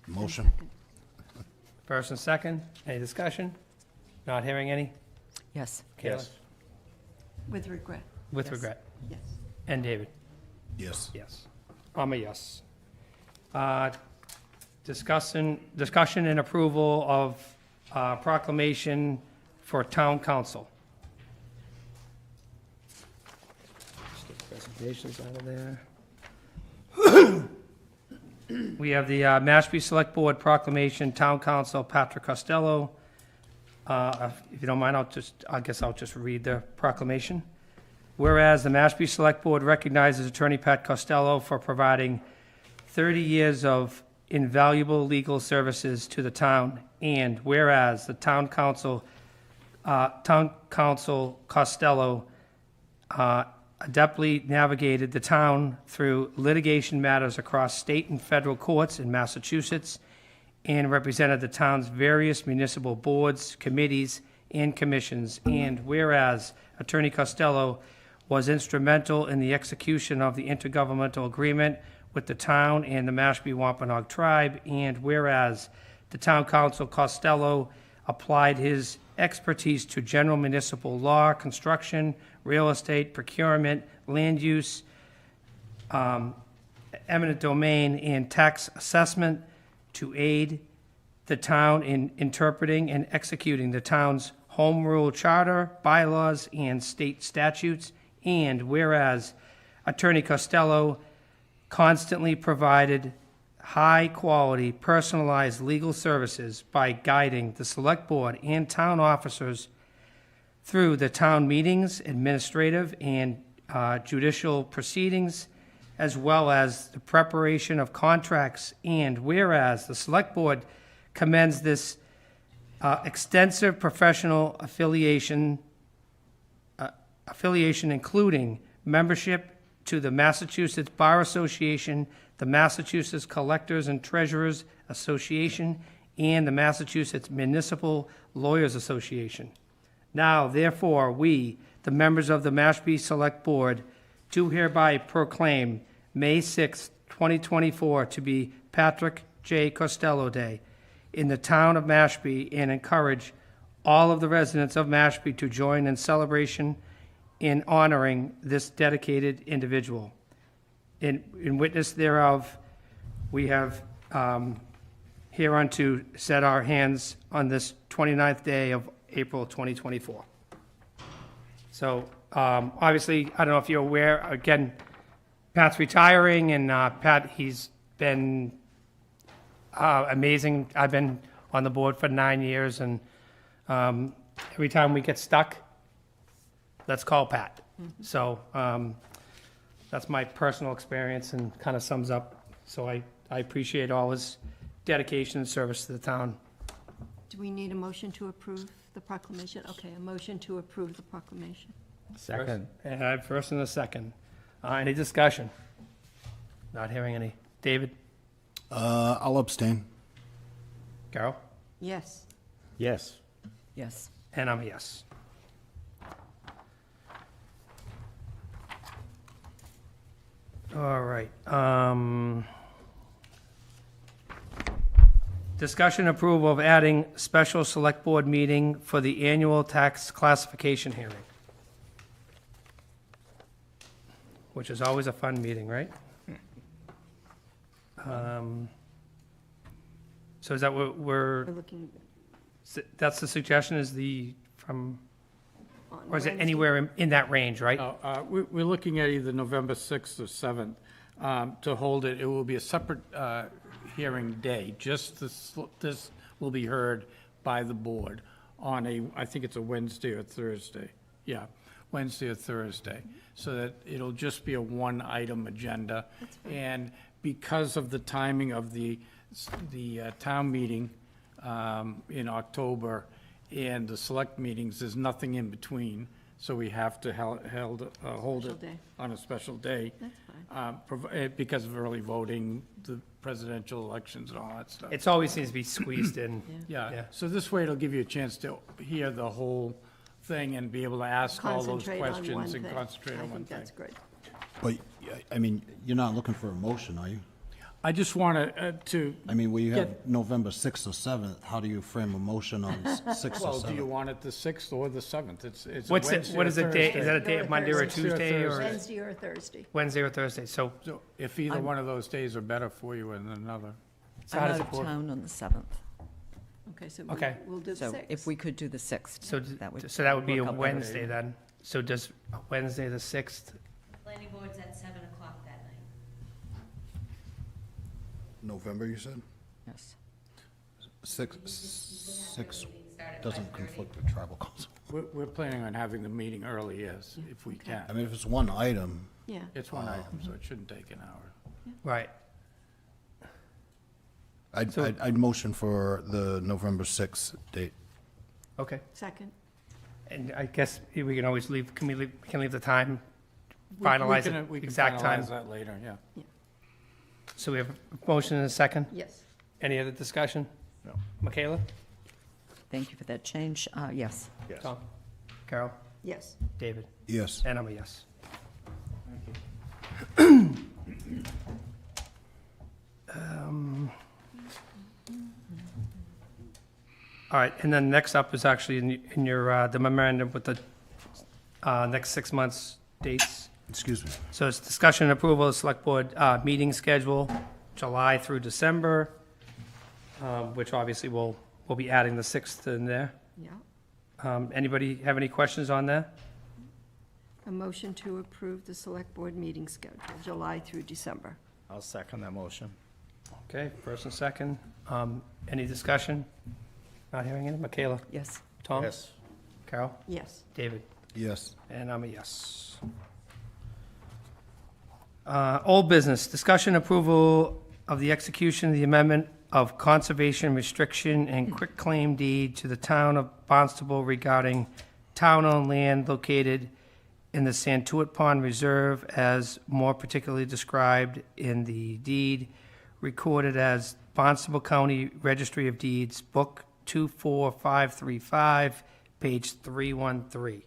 Motion. First and second, any discussion? Not hearing any? Yes. Kayla? With regret. With Yes. regret. Yes. And David? Yes. Yes. I'm a yes. Discussion and approval of proclamation for town council. Just get the presentations out of there. We have the Mashpee Select Board proclamation, Town Council, Patrick Costello. If you don't mind, I guess I'll just read the proclamation. Whereas the Mashpee Select Board recognizes Attorney Pat Costello for providing 30 years of invaluable legal services to the town, and whereas the Town Council Costello adeptly navigated the town through litigation matters across state and federal courts in Massachusetts and represented the town's various municipal boards, committees, and commissions. And whereas Attorney Costello was instrumental in the execution of the intergovernmental agreement with the town and the Mashpee Wampanoag tribe, and whereas the Town Council Costello applied his expertise to general municipal law, construction, real estate, procurement, land use, eminent domain, and tax assessment to aid the town in interpreting and executing the town's home rule charter, bylaws, and state statutes. And whereas Attorney Costello constantly provided high-quality, personalized legal services by guiding the Select Board and town officers through the town meetings, administrative and judicial proceedings, as well as the preparation of contracts. And whereas the Select Board commends this extensive professional affiliation, including membership to the Massachusetts Bar Association, the Massachusetts Collectors and Treasurers Association, and the Massachusetts Municipal Lawyers Association. Now, therefore, we, the members of the Mashpee Select Board, do hereby proclaim May 6, 2024 to be Patrick J. Costello Day in the town of Mashpee, and encourage all of the residents of Mashpee to join in celebration in honoring this dedicated individual. In witness thereof, we have hereunto set our hands on this 29th day of April 2024. So obviously, I don't know if you're aware, again, Pat's retiring, and Pat, he's been amazing. I've been on the board for 9 years, and every time we get stuck, let's call Pat. So that's my personal experience and kind of sums up. So I appreciate all his dedication and service to the town. Do we need a motion to approve the proclamation? Okay, a motion to approve the proclamation. Second. First and a second. Any discussion? Not hearing any. David? I'll abstain. Carol? Yes. Yes. Yes. And I'm a yes. All right. Discussion approval of adding special select board meeting for the annual tax classification hearing. Which is always a fun meeting, right? So is that what We're looking that's the suggestion, is on or is it Wednesday. anywhere in that range, right? We're looking at either November 6th or 7th to hold it. It will be a separate hearing day. Just this will be heard by the board on I think it's a Wednesday or Thursday. Yeah, Wednesday or Thursday. So that it'll just be a one-item agenda. And because of the timing of the town meeting in October and the select meetings, there's nothing in between, so we have to hold Special it day. on a special day. That's fine. Because of early voting, the presidential elections and all that stuff. It always seems to be squeezed in. Yeah, so this way it'll give you a chance to hear the whole thing and be able to ask all those Concentrate on one questions and thing. concentrate on one I think thing. that's good. But, I mean, you're not looking for a motion, are you? I just want to. I mean, we have get- November 6th or 7th. How do you frame a motion on 6th or Well, do you 7th? want it the 6th or the 7th? It's a What's it, Wednesday what or is it day, is that a day, Thursday. Monday or a Wednesday or Tuesday, or? Thursday. Wednesday or Thursday. Wednesday or Thursday, so, So if either one of those days are better for you than another. so how I'm does out the of board? town on the 7th. Okay, so Okay. we'll do the So 6th. if we could do the 6th, So, so that would be a Wednesday then. So does Wednesday the 6th? Planning board's at 7 o'clock that night. November, you said? Yes. 6 doesn't conflict with tribal council. We're planning on having the meeting early, yes, if we can. I mean, if it's one item, Yeah. It's one item, so it shouldn't take an hour. Right. I'd motion for the November 6th date. Okay. Second. And I guess we can always leave, we can leave the time, We finalize can- it, we can exact time. finalize that later, yeah. So we have a motion and a second? Yes. Any other discussion? No. Michaela? Thank you for that change. Yes. Tom? Carol? Yes. David? Yes. And I'm a yes. All right, and then next up is actually in your, the memorandum with the next 6 months' dates. Excuse me. So it's discussion and approval of select board meeting schedule, July through December, which obviously we'll be adding the 6th in there. Yeah. Anybody have any questions on that? A motion to approve the select board meeting schedule, July through December. I'll second that motion. Okay, first and second. Any discussion? Not hearing any. Michaela? Yes. Tom? Yes. Carol? Yes. David? Yes. And I'm a yes. Old business, discussion approval of the execution of the amendment of conservation restriction and quitclaim deed to the town of Barnstable regarding town-owned land located in the Santuit Pond Reserve as more particularly described in the deed recorded as Barnstable County Registry of Deeds, Book 24535, page 313.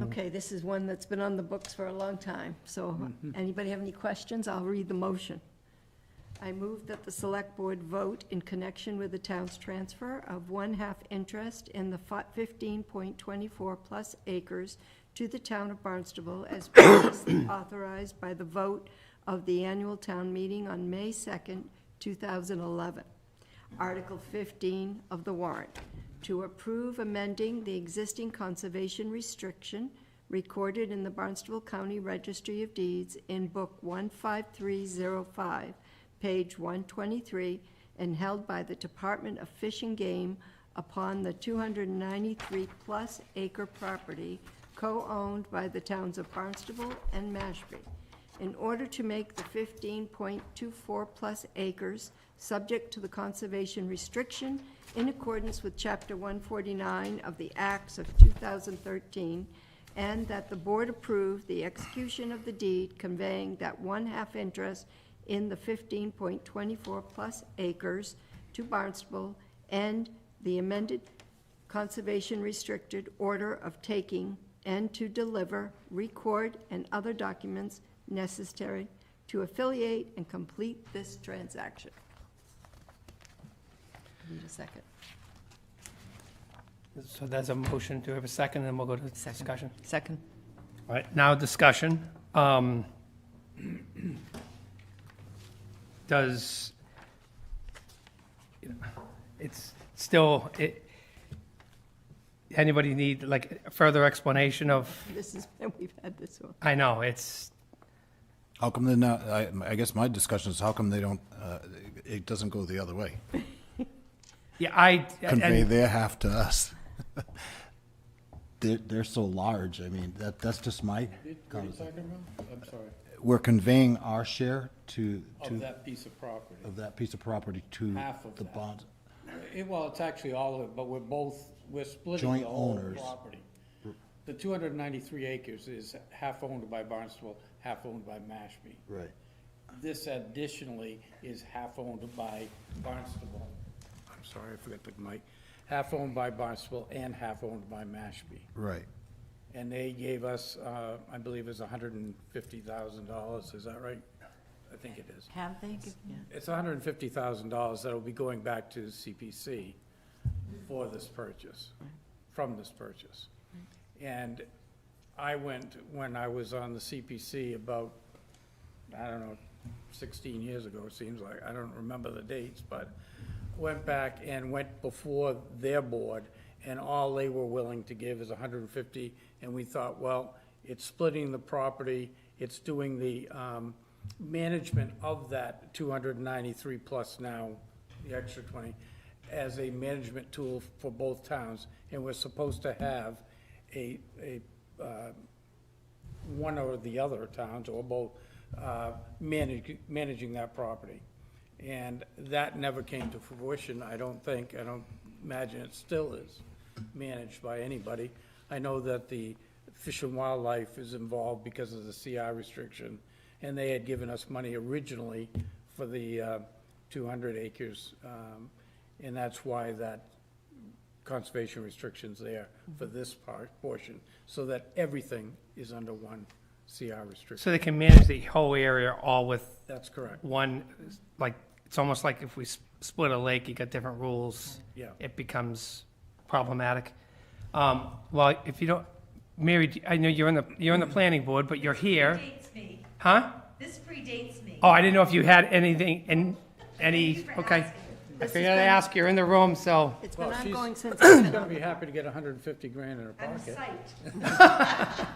Okay, this is one that's been on the books for a long time, so anybody have any questions? I'll read the motion. I move that the select board vote in connection with the town's transfer of 1/2 interest in the 15.24 plus acres to the town of Barnstable as previously authorized by the vote of the annual town meeting on May 2nd, 2011. Article 15 of the warrant, to approve amending the existing conservation restriction recorded in the Barnstable County Registry of Deeds in Book 15305, page 123, and held by the Department of Fish and Game upon the 293-plus acre property co-owned by the towns of Barnstable and Mashpee, in order to make the 15.24-plus acres subject to the conservation restriction in accordance with Chapter 149 of the Acts of 2013, and that the board approve the execution of the deed conveying that 1/2 interest in the 15.24-plus acres to Barnstable, and the amended conservation restricted order of taking and to deliver, record, and other documents necessary to affiliate and complete this transaction. Need a second. So that's a motion. Do we have a second? And we'll go to discussion. Second. All right, now discussion. Does, it's still, anybody need like further explanation of, This is, we've had this one. I know, it's, How come they're not, I guess my discussion is how come they don't, it doesn't go the other way? yeah, Convey and- their half to us. They're so large, I mean, that's just my What are you comment. talking about? I'm sorry. We're conveying our share Of that piece of property. of that piece of property to Half of the that. bond. Well, it's actually all of it, but we're splitting Joint the whole owners. property. The 293 acres is half owned by Barnstable, half owned by Mashpee. Right. This additionally is half owned by Barnstable. I'm sorry, I forgot the mic. Half owned by Barnstable and half owned by Mashpee. Right. And they gave us, I believe it was $150,000, is that right? I think it is. Have they? Yeah. It's $150,000 that'll be going back to CPC for this purchase, from this purchase. And I went, when I was on the CPC about, I don't know, 16 years ago, it seems like, I don't remember the dates, but went back and went before their board, and all they were willing to give is 150, and we thought, well, it's splitting the property, it's doing the management of that 293 plus now, the extra 20, as a management tool for both towns, and we're supposed to have a one or the other towns, or both, managing that property. And that never came to fruition, I don't think. I don't imagine it still is managed by anybody. I know that the Fish and Wildlife is involved because of the CR restriction, and they had given us money originally for the 200 acres, and that's why that conservation restriction's there for this portion, so that everything is under one CR restriction. So they can manage the whole area all with. That's correct. One, like, it's almost like if we split a lake, you got different rules. Yeah. It becomes problematic. Well, if you don't, Mary, I know you're in the planning board, but you're here. Predates me. Huh? This predates me. Oh, I didn't know if you had anything, okay. I figured I'd ask, you're in the room, so. It's been Well, ongoing she's since I've been gonna on be the happy to get 150 grand in her I'm pocket. psyched.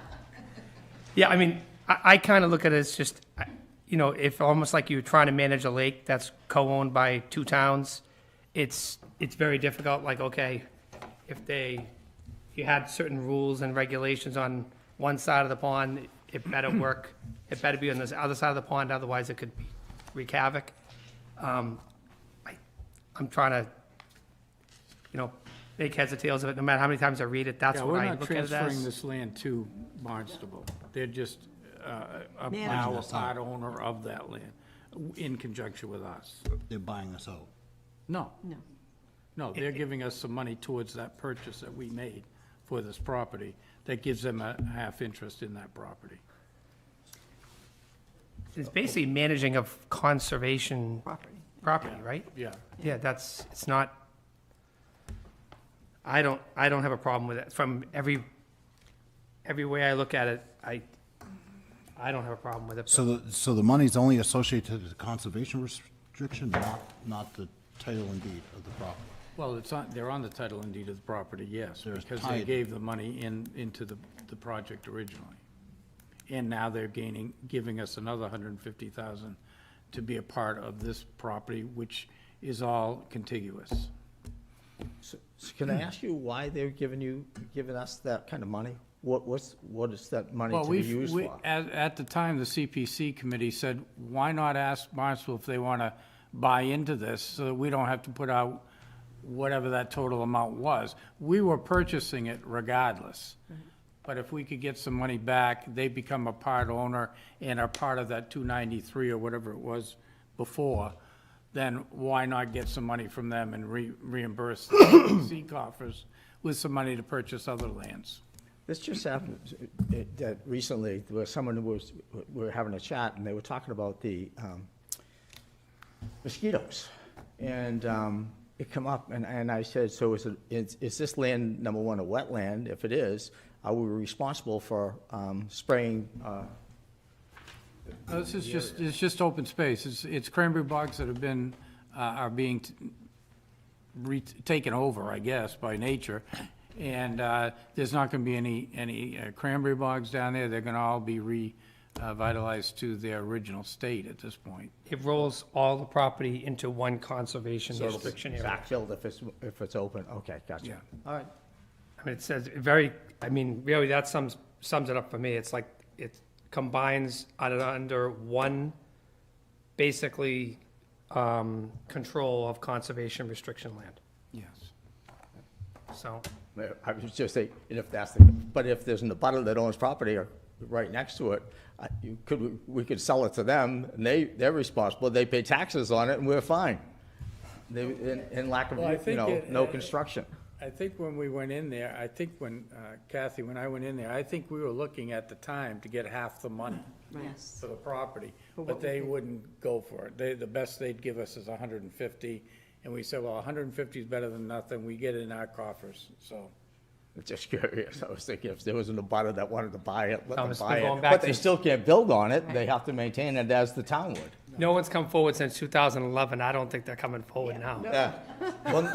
Yeah, I mean, I kind of look at it as just, you know, if almost like you're trying to manage a lake that's co-owned by two towns, it's very difficult, like, okay, if you had certain rules and regulations on one side of the pond, it better work, it better be on this other side of the pond, otherwise it could wreak havoc. I'm trying to, you know, make heads or tails of it, no matter how many times I read it, that's Yeah, what we're I not look at it transferring as. this land to Barnstable. They're just Managing now a us out. part owner of that land, in conjunction with us. They're buying us out. No, No. no, they're giving us some money towards that purchase that we made for this property. That gives them a half interest in that property. It's basically managing of conservation property, Yeah. right? Yeah. Yeah, it's not, I don't have a problem with it. From every way I look at it, I don't have a problem with it. So the money's only associated to the conservation restriction, not the title and deed of the property? Well, they're on the title and deed of the property, yes, They're because they tied. gave the money into the project originally. And now they're giving us another 150,000 to be a part of this property, which is all contiguous. So can I ask you why they're giving us that kind of money? What is that money Well, to be used for? at the time, the CPC committee said, why not ask Barnstable if they want to buy into this so that we don't have to put out whatever that total amount was. We were purchasing it regardless. But if we could get some money back, they become a part owner and are part of that 293 or whatever it was before, then why not get some money from them and reimburse the CPC coffers with some money to purchase other lands? This just happened, that recently, there was someone who we were having a chat, and they were talking about the mosquitoes. And it come up, and I said, so is this land, number one, a wetland? If it is, are we responsible for spraying? This is it's just open space. It's cranberry bogs that have been, are being taken over, I guess, by nature. And there's not going to be any cranberry bogs down there. They're going to all be revitalized to their original state at this point. It rolls all the property into one conservation So restriction area. backfilled if it's open? Okay, gotcha. Yeah. All right. I mean, it says really, that sums it up for me. It's like, it combines under one, basically, control of conservation restriction land. Yes. So, I was just saying, if that's but if there's an abutter that owns property or right next to it, we could sell it to them, and they're responsible, they pay taxes on it, and we're fine. In lack of, Well, I think no construction. I think when we went in there, Kathy, when I went in there, I think we were looking at the time to get half the money. Yes. for the property, But but what they would be- wouldn't go for it. The best they'd give us is 150, and we said, well, 150 is better than nothing, we get it in our coffers, so. I'm just curious. I was thinking if there was an abutter that wanted to buy it, let No, them it's buy been going it. back But they to- still can't build on it. They have to maintain it as the town would. No one's come forward since 2011. I don't think they're coming forward now. Yeah. Well,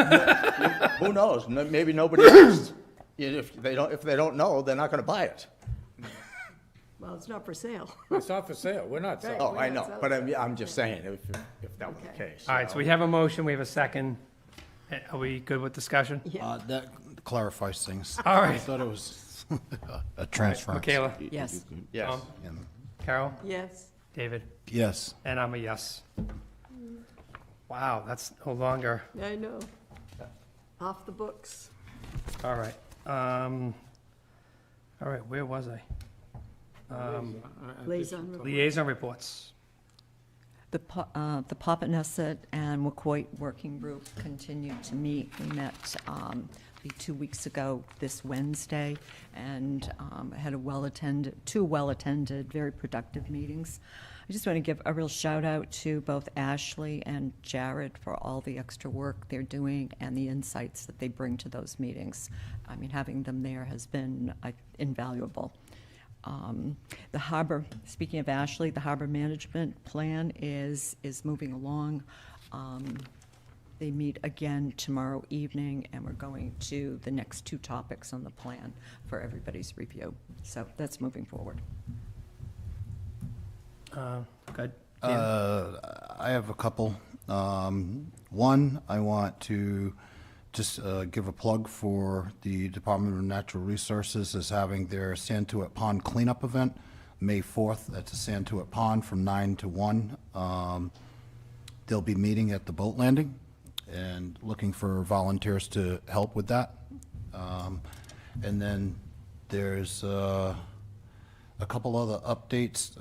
who knows? Maybe nobody asked. If they don't know, they're not gonna buy it. Well, it's not for sale. It's not for sale, we're not selling. Oh, I know, but I'm just saying, if that was the case. All right, so we have a motion, we have a second. Are we good with discussion? That clarifies things. All right. I thought it was a transfer. Michaela? Yes. Yes. Tom? Carol? Yes. David? Yes. And I'm a yes. Wow, that's no longer, I know. Off the books. all right. All right, where was I? Liaison report. Liaison reports. The Papaneset and Wacoit Working Group continued to meet. We met 2 weeks ago this Wednesday and had two well-attended, very productive meetings. I just want to give a real shout out to both Ashley and Jared for all the extra work they're doing and the insights that they bring to those meetings. I mean, having them there has been invaluable. The harbor, speaking of Ashley, the harbor management plan is moving along. They meet again tomorrow evening, and we're going to the next two topics on the plan for everybody's review. So that's moving forward. Good. I have a couple. One, I want to just give a plug for the Department of Natural Resources is having their Santuit Pond cleanup event, May 4th. That's a Santuit Pond from 9 to 1. They'll be meeting at the boat landing and looking for volunteers to help with that. And then there's a couple other updates.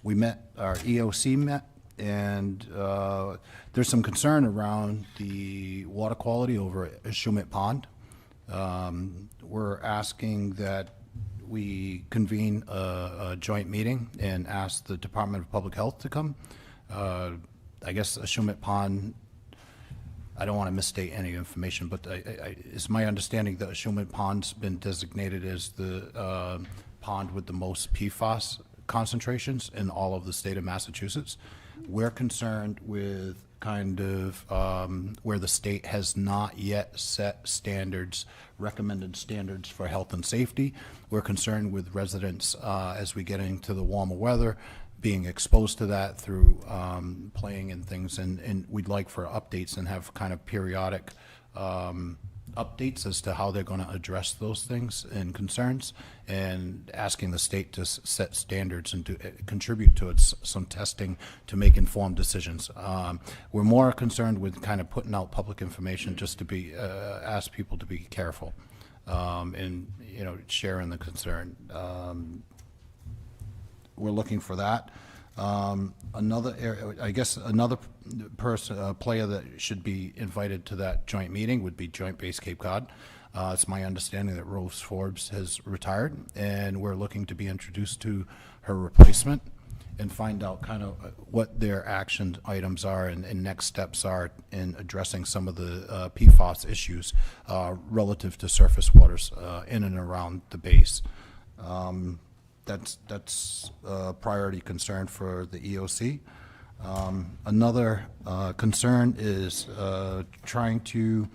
We met, our EOC met, and there's some concern around the water quality over at Shumet Pond. We're asking that we convene a joint meeting and ask the Department of Public Health to come. I guess Shumet Pond, I don't want to misstate any information, but it's my understanding that Shumet Pond's been designated as the pond with the most PFAS concentrations in all of the state of Massachusetts. We're concerned with kind of where the state has not yet set standards, recommended standards for health and safety. We're concerned with residents as we get into the warmer weather, being exposed to that through playing and things, and we'd like for updates and have kind of periodic updates as to how they're going to address those things and concerns, and asking the state to set standards and to contribute to some testing to make informed decisions. We're more concerned with kind of putting out public information just to be ask people to be careful and sharing the concern. We're looking for that. Another area, I guess another person, player that should be invited to that joint meeting would be Joint Base Cape Cod. It's my understanding that Rose Forbes has retired, and we're looking to be introduced to her replacement and find out kind of what their action items are and next steps are in addressing some of the PFAS issues relative to surface waters in and around the base. That's a priority concern for the EOC. Another concern is trying to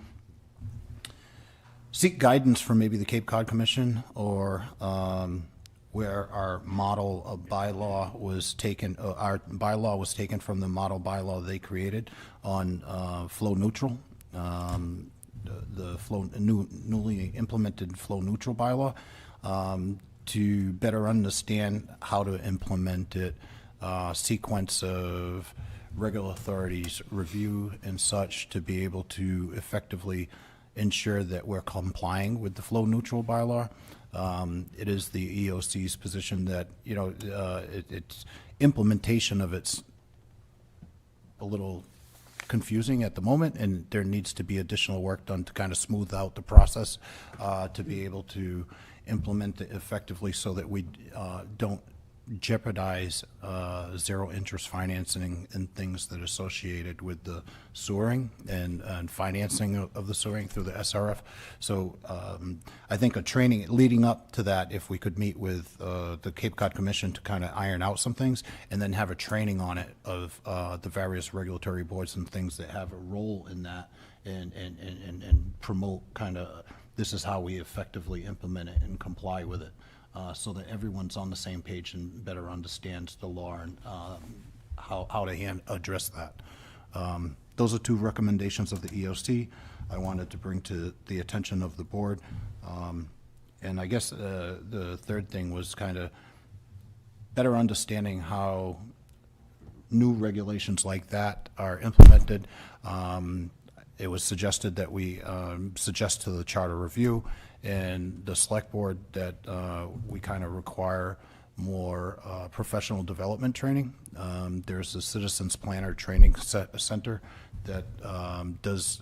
seek guidance from maybe the Cape Cod Commission or where our model of bylaw was taken, our bylaw was taken from the model bylaw they created on flow neutral, the newly implemented flow neutral bylaw. To better understand how to implement it, sequence of regular authorities, review and such, to be able to effectively ensure that we're complying with the flow neutral bylaw. It is the EOC's position that, it's implementation of it's a little confusing at the moment, and there needs to be additional work done to kind of smooth out the process to be able to implement it effectively so that we don't jeopardize zero interest financing and things that are associated with the sewering and financing of the sewering through the SRF. So I think a training leading up to that, if we could meet with the Cape Cod Commission to kind of iron out some things, and then have a training on it of the various regulatory boards and things that have a role in that, and promote kind of, this is how we effectively implement it and comply with it, so that everyone's on the same page and better understands the law and how to address that. Those are two recommendations of the EOC I wanted to bring to the attention of the board. And I guess the third thing was kind of better understanding how new regulations like that are implemented. It was suggested that we suggest to the Charter Review and the Select Board that we kind of require more professional development training. There's a Citizens Planner Training Center that does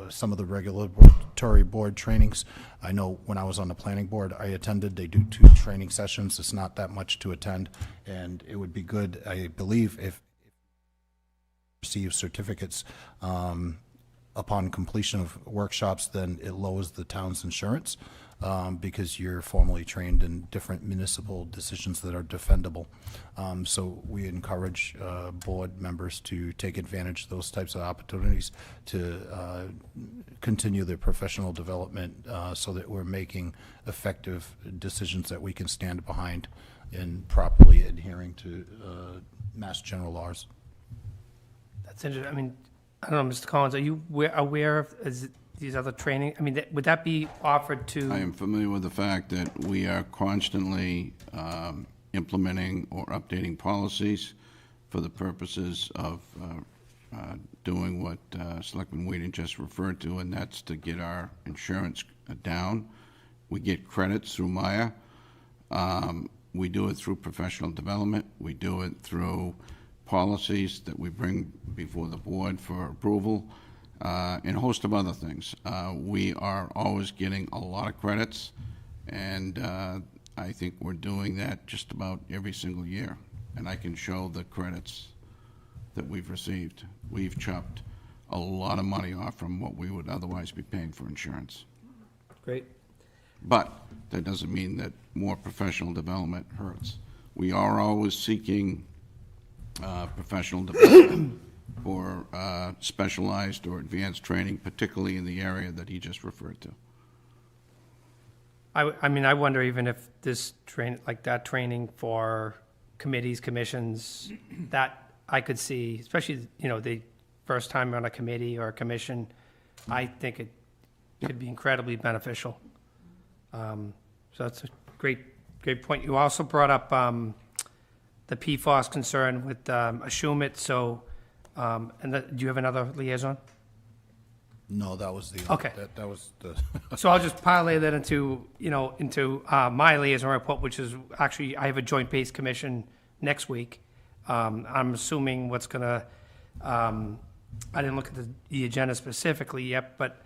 some of the regulatory board trainings. I know when I was on the planning board, I attended. They do 2 training sessions. It's not that much to attend, and it would be good, I believe, if receive certificates upon completion of workshops, then it lowers the town's insurance because you're formally trained in different municipal decisions that are defendable. So we encourage board members to take advantage of those types of opportunities to continue their professional development so that we're making effective decisions that we can stand behind in properly adhering to Mass General laws. That's interesting. I mean, I don't know, Mr. Collins, are you aware of these other training? I mean, would that be offered to? I am familiar with the fact that we are constantly implementing or updating policies for the purposes of doing what Selectman Whedon just referred to, and that's to get our insurance down. We get credits through Maya. We do it through professional development. We do it through policies that we bring before the board for approval, and a host of other things. We are always getting a lot of credits, and I think we're doing that just about every single year. And I can show the credits that we've received. We've chopped a lot of money off from what we would otherwise be paying for insurance. Great. But that doesn't mean that more professional development hurts. We are always seeking professional development for specialized or advanced training, particularly in the area that he just referred to. I mean, I wonder even if this training for committees, commissions, that I could see, especially, the first time on a committee or a commission, I think it could be incredibly beneficial. So that's a great point. You also brought up the PFAS concern with Ashumit, so, do you have another liaison? No, that was the Okay. That was the. So I'll just parlay that into my liaison report, which is actually, I have a joint base commission next week. I'm assuming what's gonna, I didn't look at the agenda specifically yet, but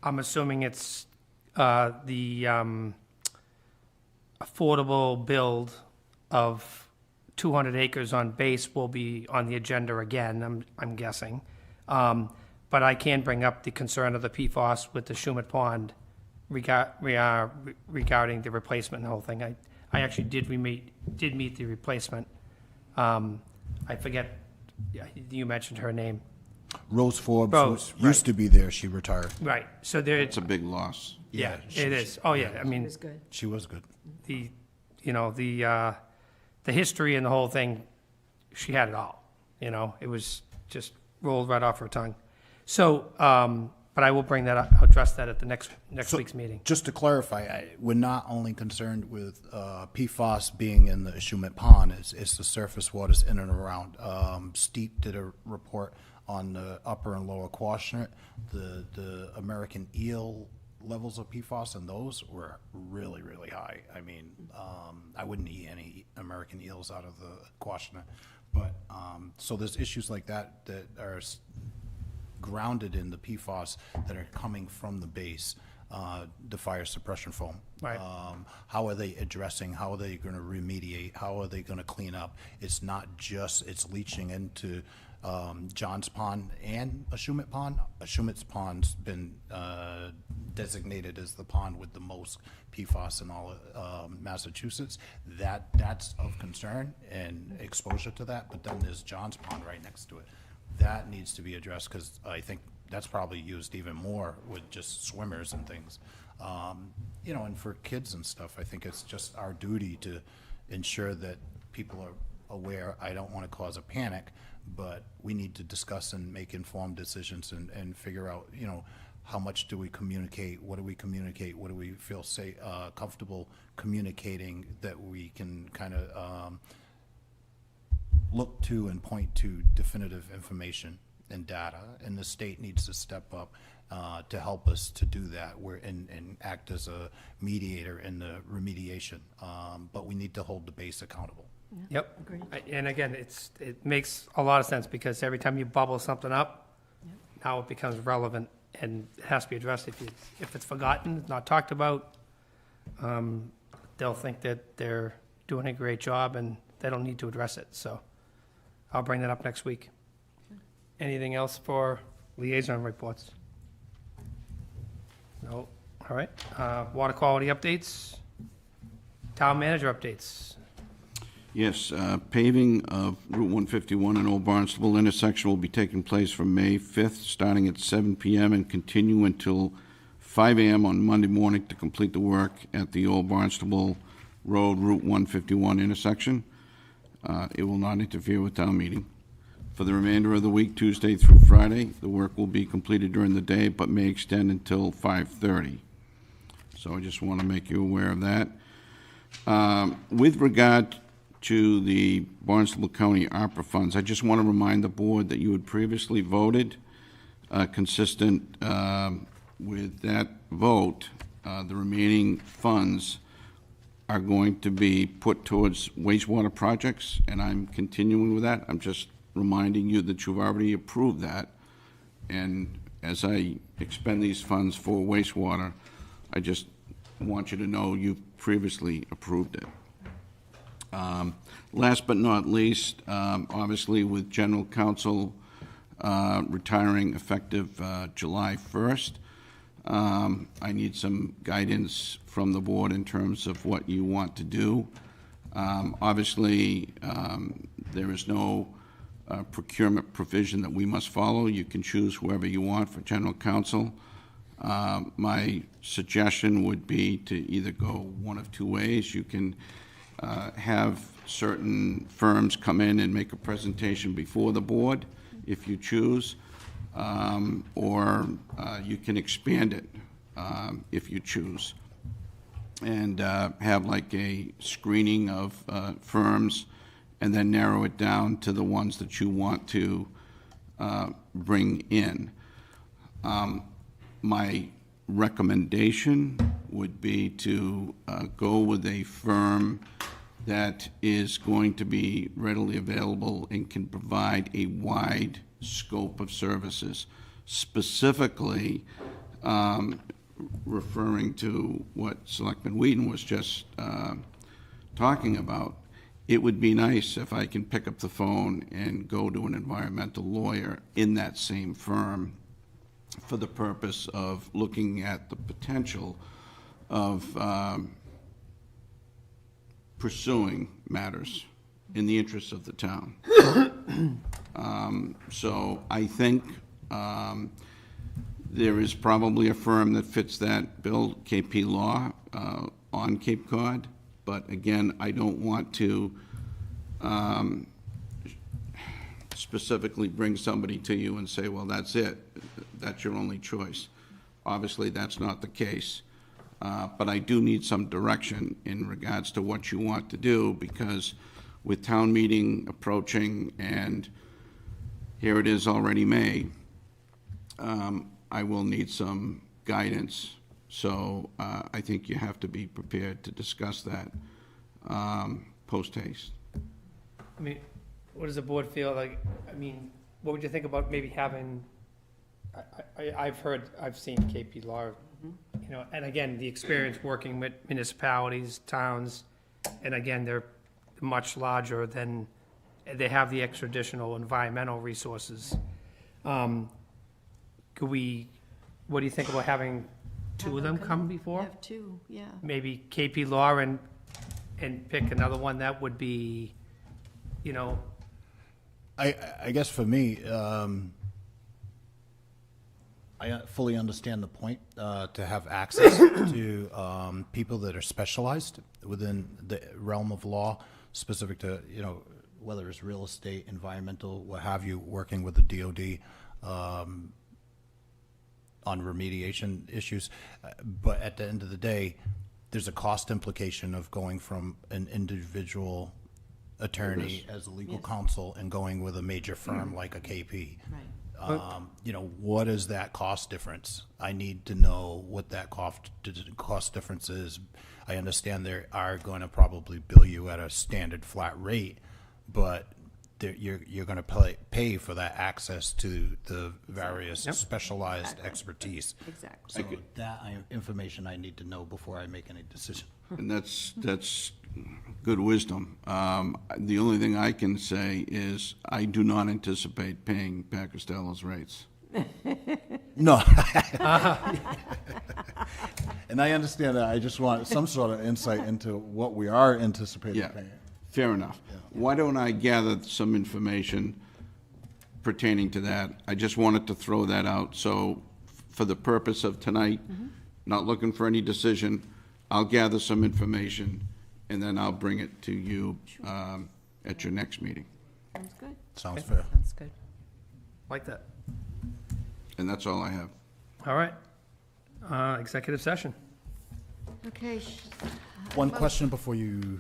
I'm assuming it's the affordable build of 200 acres on base will be on the agenda again, I'm guessing. But I can bring up the concern of the PFAS with the Shumat Pond regarding the replacement and the whole thing. I actually did meet the replacement. I forget, you mentioned her name. Rose Forbes, Rose, who used to be there, she retired. Right, so there. It's a big loss. Yeah, it is. Oh, yeah, I mean. She was good. She was good. The history and the whole thing, she had it all, it was just rolled right off her tongue. So, but I will bring that up, I'll address that at the next week's meeting. Just to clarify, we're not only concerned with PFAS being in the Shumat Pond, it's the surface waters in and around. Steep did a report on the upper and lower Quashnet. The American eel levels of PFAS, and those were really, really high. I mean, I wouldn't eat any American eels out of the Quashnet. But, so there's issues like that that are grounded in the PFAS that are coming from the base. the fire suppression foam. Right. How are they addressing, how are they going to remediate, how are they going to clean up? It's not just, it's leaching into John's Pond and Ashumet Pond. Ashumet's Pond's been designated as the pond with the most PFAS in all of Massachusetts. That's of concern and exposure to that, but then there's John's Pond right next to it. That needs to be addressed, because I think that's probably used even more with just swimmers and things. You know, and for kids and stuff, I think it's just our duty to ensure that people are aware. I don't want to cause a panic, but we need to discuss and make informed decisions and figure out, you know, how much do we communicate, what do we communicate, what do we feel comfortable communicating that we can kind of look to and point to definitive information and data, and the state needs to step up to help us to do that, and act as a mediator in the remediation. But we need to hold the base accountable. Yep. Agreed. And again, it makes a lot of sense, because every time you bubble something up, now it becomes relevant and it has to be addressed. If it's forgotten, not talked about, they'll think that they're doing a great job and they don't need to address it. So I'll bring that up next week. Anything else for liaison reports? No. All right. Water quality updates? Town manager updates? Yes, paving of Route 151 and Old Barnstable intersection will be taking place from May 5th, starting at 7 p.m. and continue until 5 a.m. on Monday morning to complete the work at the Old Barnstable Road Route 151 intersection. It will not interfere with town meeting. For the remainder of the week, Tuesday through Friday, the work will be completed during the day, but may extend until 5:30. So I just want to make you aware of that. With regard to the Barnstable County ARPA funds, I just want to remind the board that you had previously voted, consistent with that vote, the remaining funds are going to be put towards wastewater projects, and I'm continuing with that. I'm just reminding you that you've already approved that, and as I expend these funds for wastewater, I just want you to know you've previously approved it. Last but not least, obviously with General Counsel retiring effective July 1st, I need some guidance from the board in terms of what you want to do. Obviously, there is no procurement provision that we must follow. You can choose whoever you want for General Counsel. My suggestion would be to either go one of two ways. You can have certain firms come in and make a presentation before the board, if you choose, or you can expand it if you choose, and have like a screening of firms, and then narrow it down to the ones that you want to bring in. My recommendation would be to go with a firm that is going to be readily available and can provide a wide scope of services, specifically referring to what Selectman Whedon was just talking about. It would be nice if I can pick up the phone and go to an environmental lawyer in that same firm for the purpose of looking at the potential of pursuing matters in the interests of the town. So I think there is probably a firm that fits that bill, KP Law, on Cape Cod. But again, I don't want to specifically bring somebody to you and say, well, that's it. That's your only choice. Obviously, that's not the case. But I do need some direction in regards to what you want to do, because with town meeting approaching, and here it is already May, I will need some guidance. So I think you have to be prepared to discuss that post haste. I mean, what does the board feel like? I mean, what would you think about maybe having, I've seen KP Law You know, and again, the experience working with municipalities, towns, and again, they're much larger than, they have the extra additional environmental resources. Could we, what do you think about having two of them come before? Have two, yeah. Maybe KP Law and pick another one that would be, you know, I guess for me, I fully understand the point, to have access to people that are specialized within the realm of law, specific to, you know, whether it's real estate, environmental, what have you, working with the DOD on remediation issues. But at the end of the day, there's a cost implication of going from an individual attorney as a legal counsel and going with a major firm like a KP. Right. You know, what is that cost difference? I need to know what that cost difference is. I understand they are going to probably bill you at a standard flat rate, but you're going to pay for that access to the various specialized expertise. Exactly. So that information I need to know before I make any decision. And that's good wisdom. The only thing I can say is I do not anticipate paying Pat Costello's rates. No. And I understand that. I just want some sort of insight into what we are anticipating paying. Fair enough. Why don't I gather some information pertaining to that? I just wanted to throw that out. So for the purpose of tonight, not looking for any decision, I'll gather some information and then I'll bring it to you at your next meeting. Sounds good. Sounds fair. That's good. like that. And that's all I have. All right. Executive session. Okay. One question before you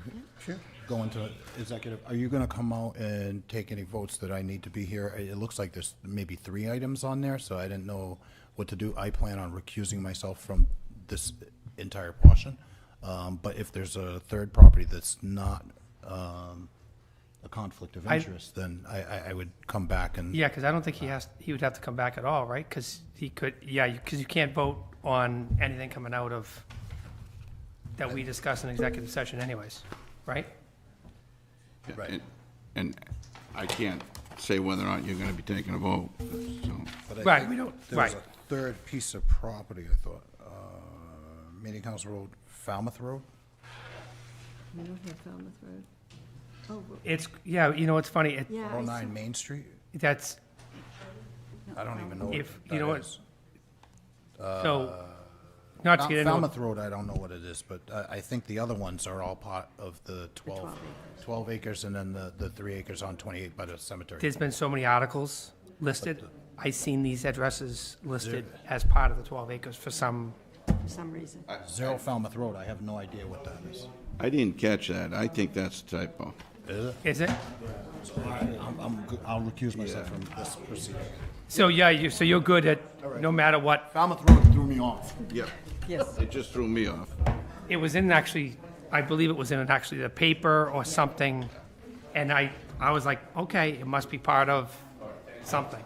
go into executive. Are you going to come out and take any votes that I need to be here? It looks like there's maybe 3 items on there, so I didn't know what to do. I plan on recusing myself from this entire portion. But if there's a third property that's not a conflict of interest, then I would come back and... Yeah, because I don't think he would have to come back at all, right? Because he could, because you can't vote on anything coming out of, that we discuss in executive session anyways, right? Right. And I can't say whether or not you're going to be taking a vote, so. But I Right, think we don't- There right. was a third piece of property, I thought. Meeting House Road, Falmouth Road? We don't have Falmouth Road. Oh, It's, you know, it's funny. Yeah, I 409 see. Main Street? That's, I don't even know what if, that you know what, is. so, not to get into. Falmouth Road, I don't know what it is, but I think the other ones are all part of the 12 acres and then the 3 acres on 28 by the cemetery. There's been so many articles listed. I seen these addresses listed as part of the 12 acres for some. For some reason. 0 Falmouth Road, I have no idea what that is. I didn't catch that. I think that's a typo. Is it? Is it? I'll recuse myself from this proceeding. So, so you're good at, no matter what. Falmouth Road threw me off. Yeah. Yes. It just threw me off. It was in actually, I believe it was in actually the paper or something, and I was like, okay, it must be part of something.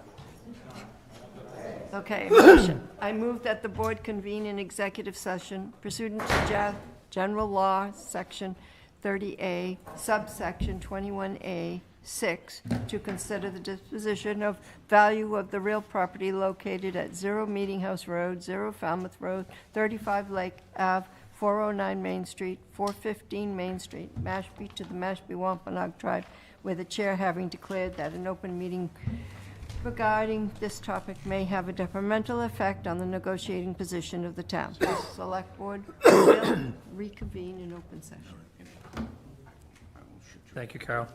Okay, motion. I move that the board convene an executive session pursuant to General Law, Section 30A, subsection 21A, 6, to consider the disposition of value of the real property located at 0 Meeting House Road, 0 Falmouth Road, 35 Lake Ave, 409 Main Street, 415 Main Street, Mashpee, to the Mashpee Wampanoag Tribe, with the chair having declared that an open meeting regarding this topic may have a detrimental effect on the negotiating position of the town. The Select Board will reconvene in open session. Thank you, Carol.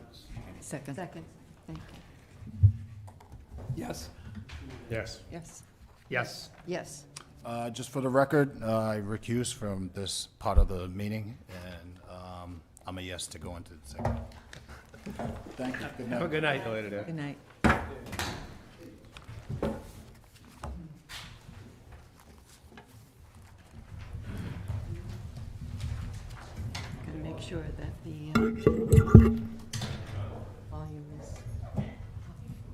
Second. Second. Thank you. Yes. Yes. Yes. Yes. Yes. Just for the record, I recuse from this part of the meeting, and I'm a yes to go into the second. Thank you. Good night. Have a good night. Good night. Gotta make sure that the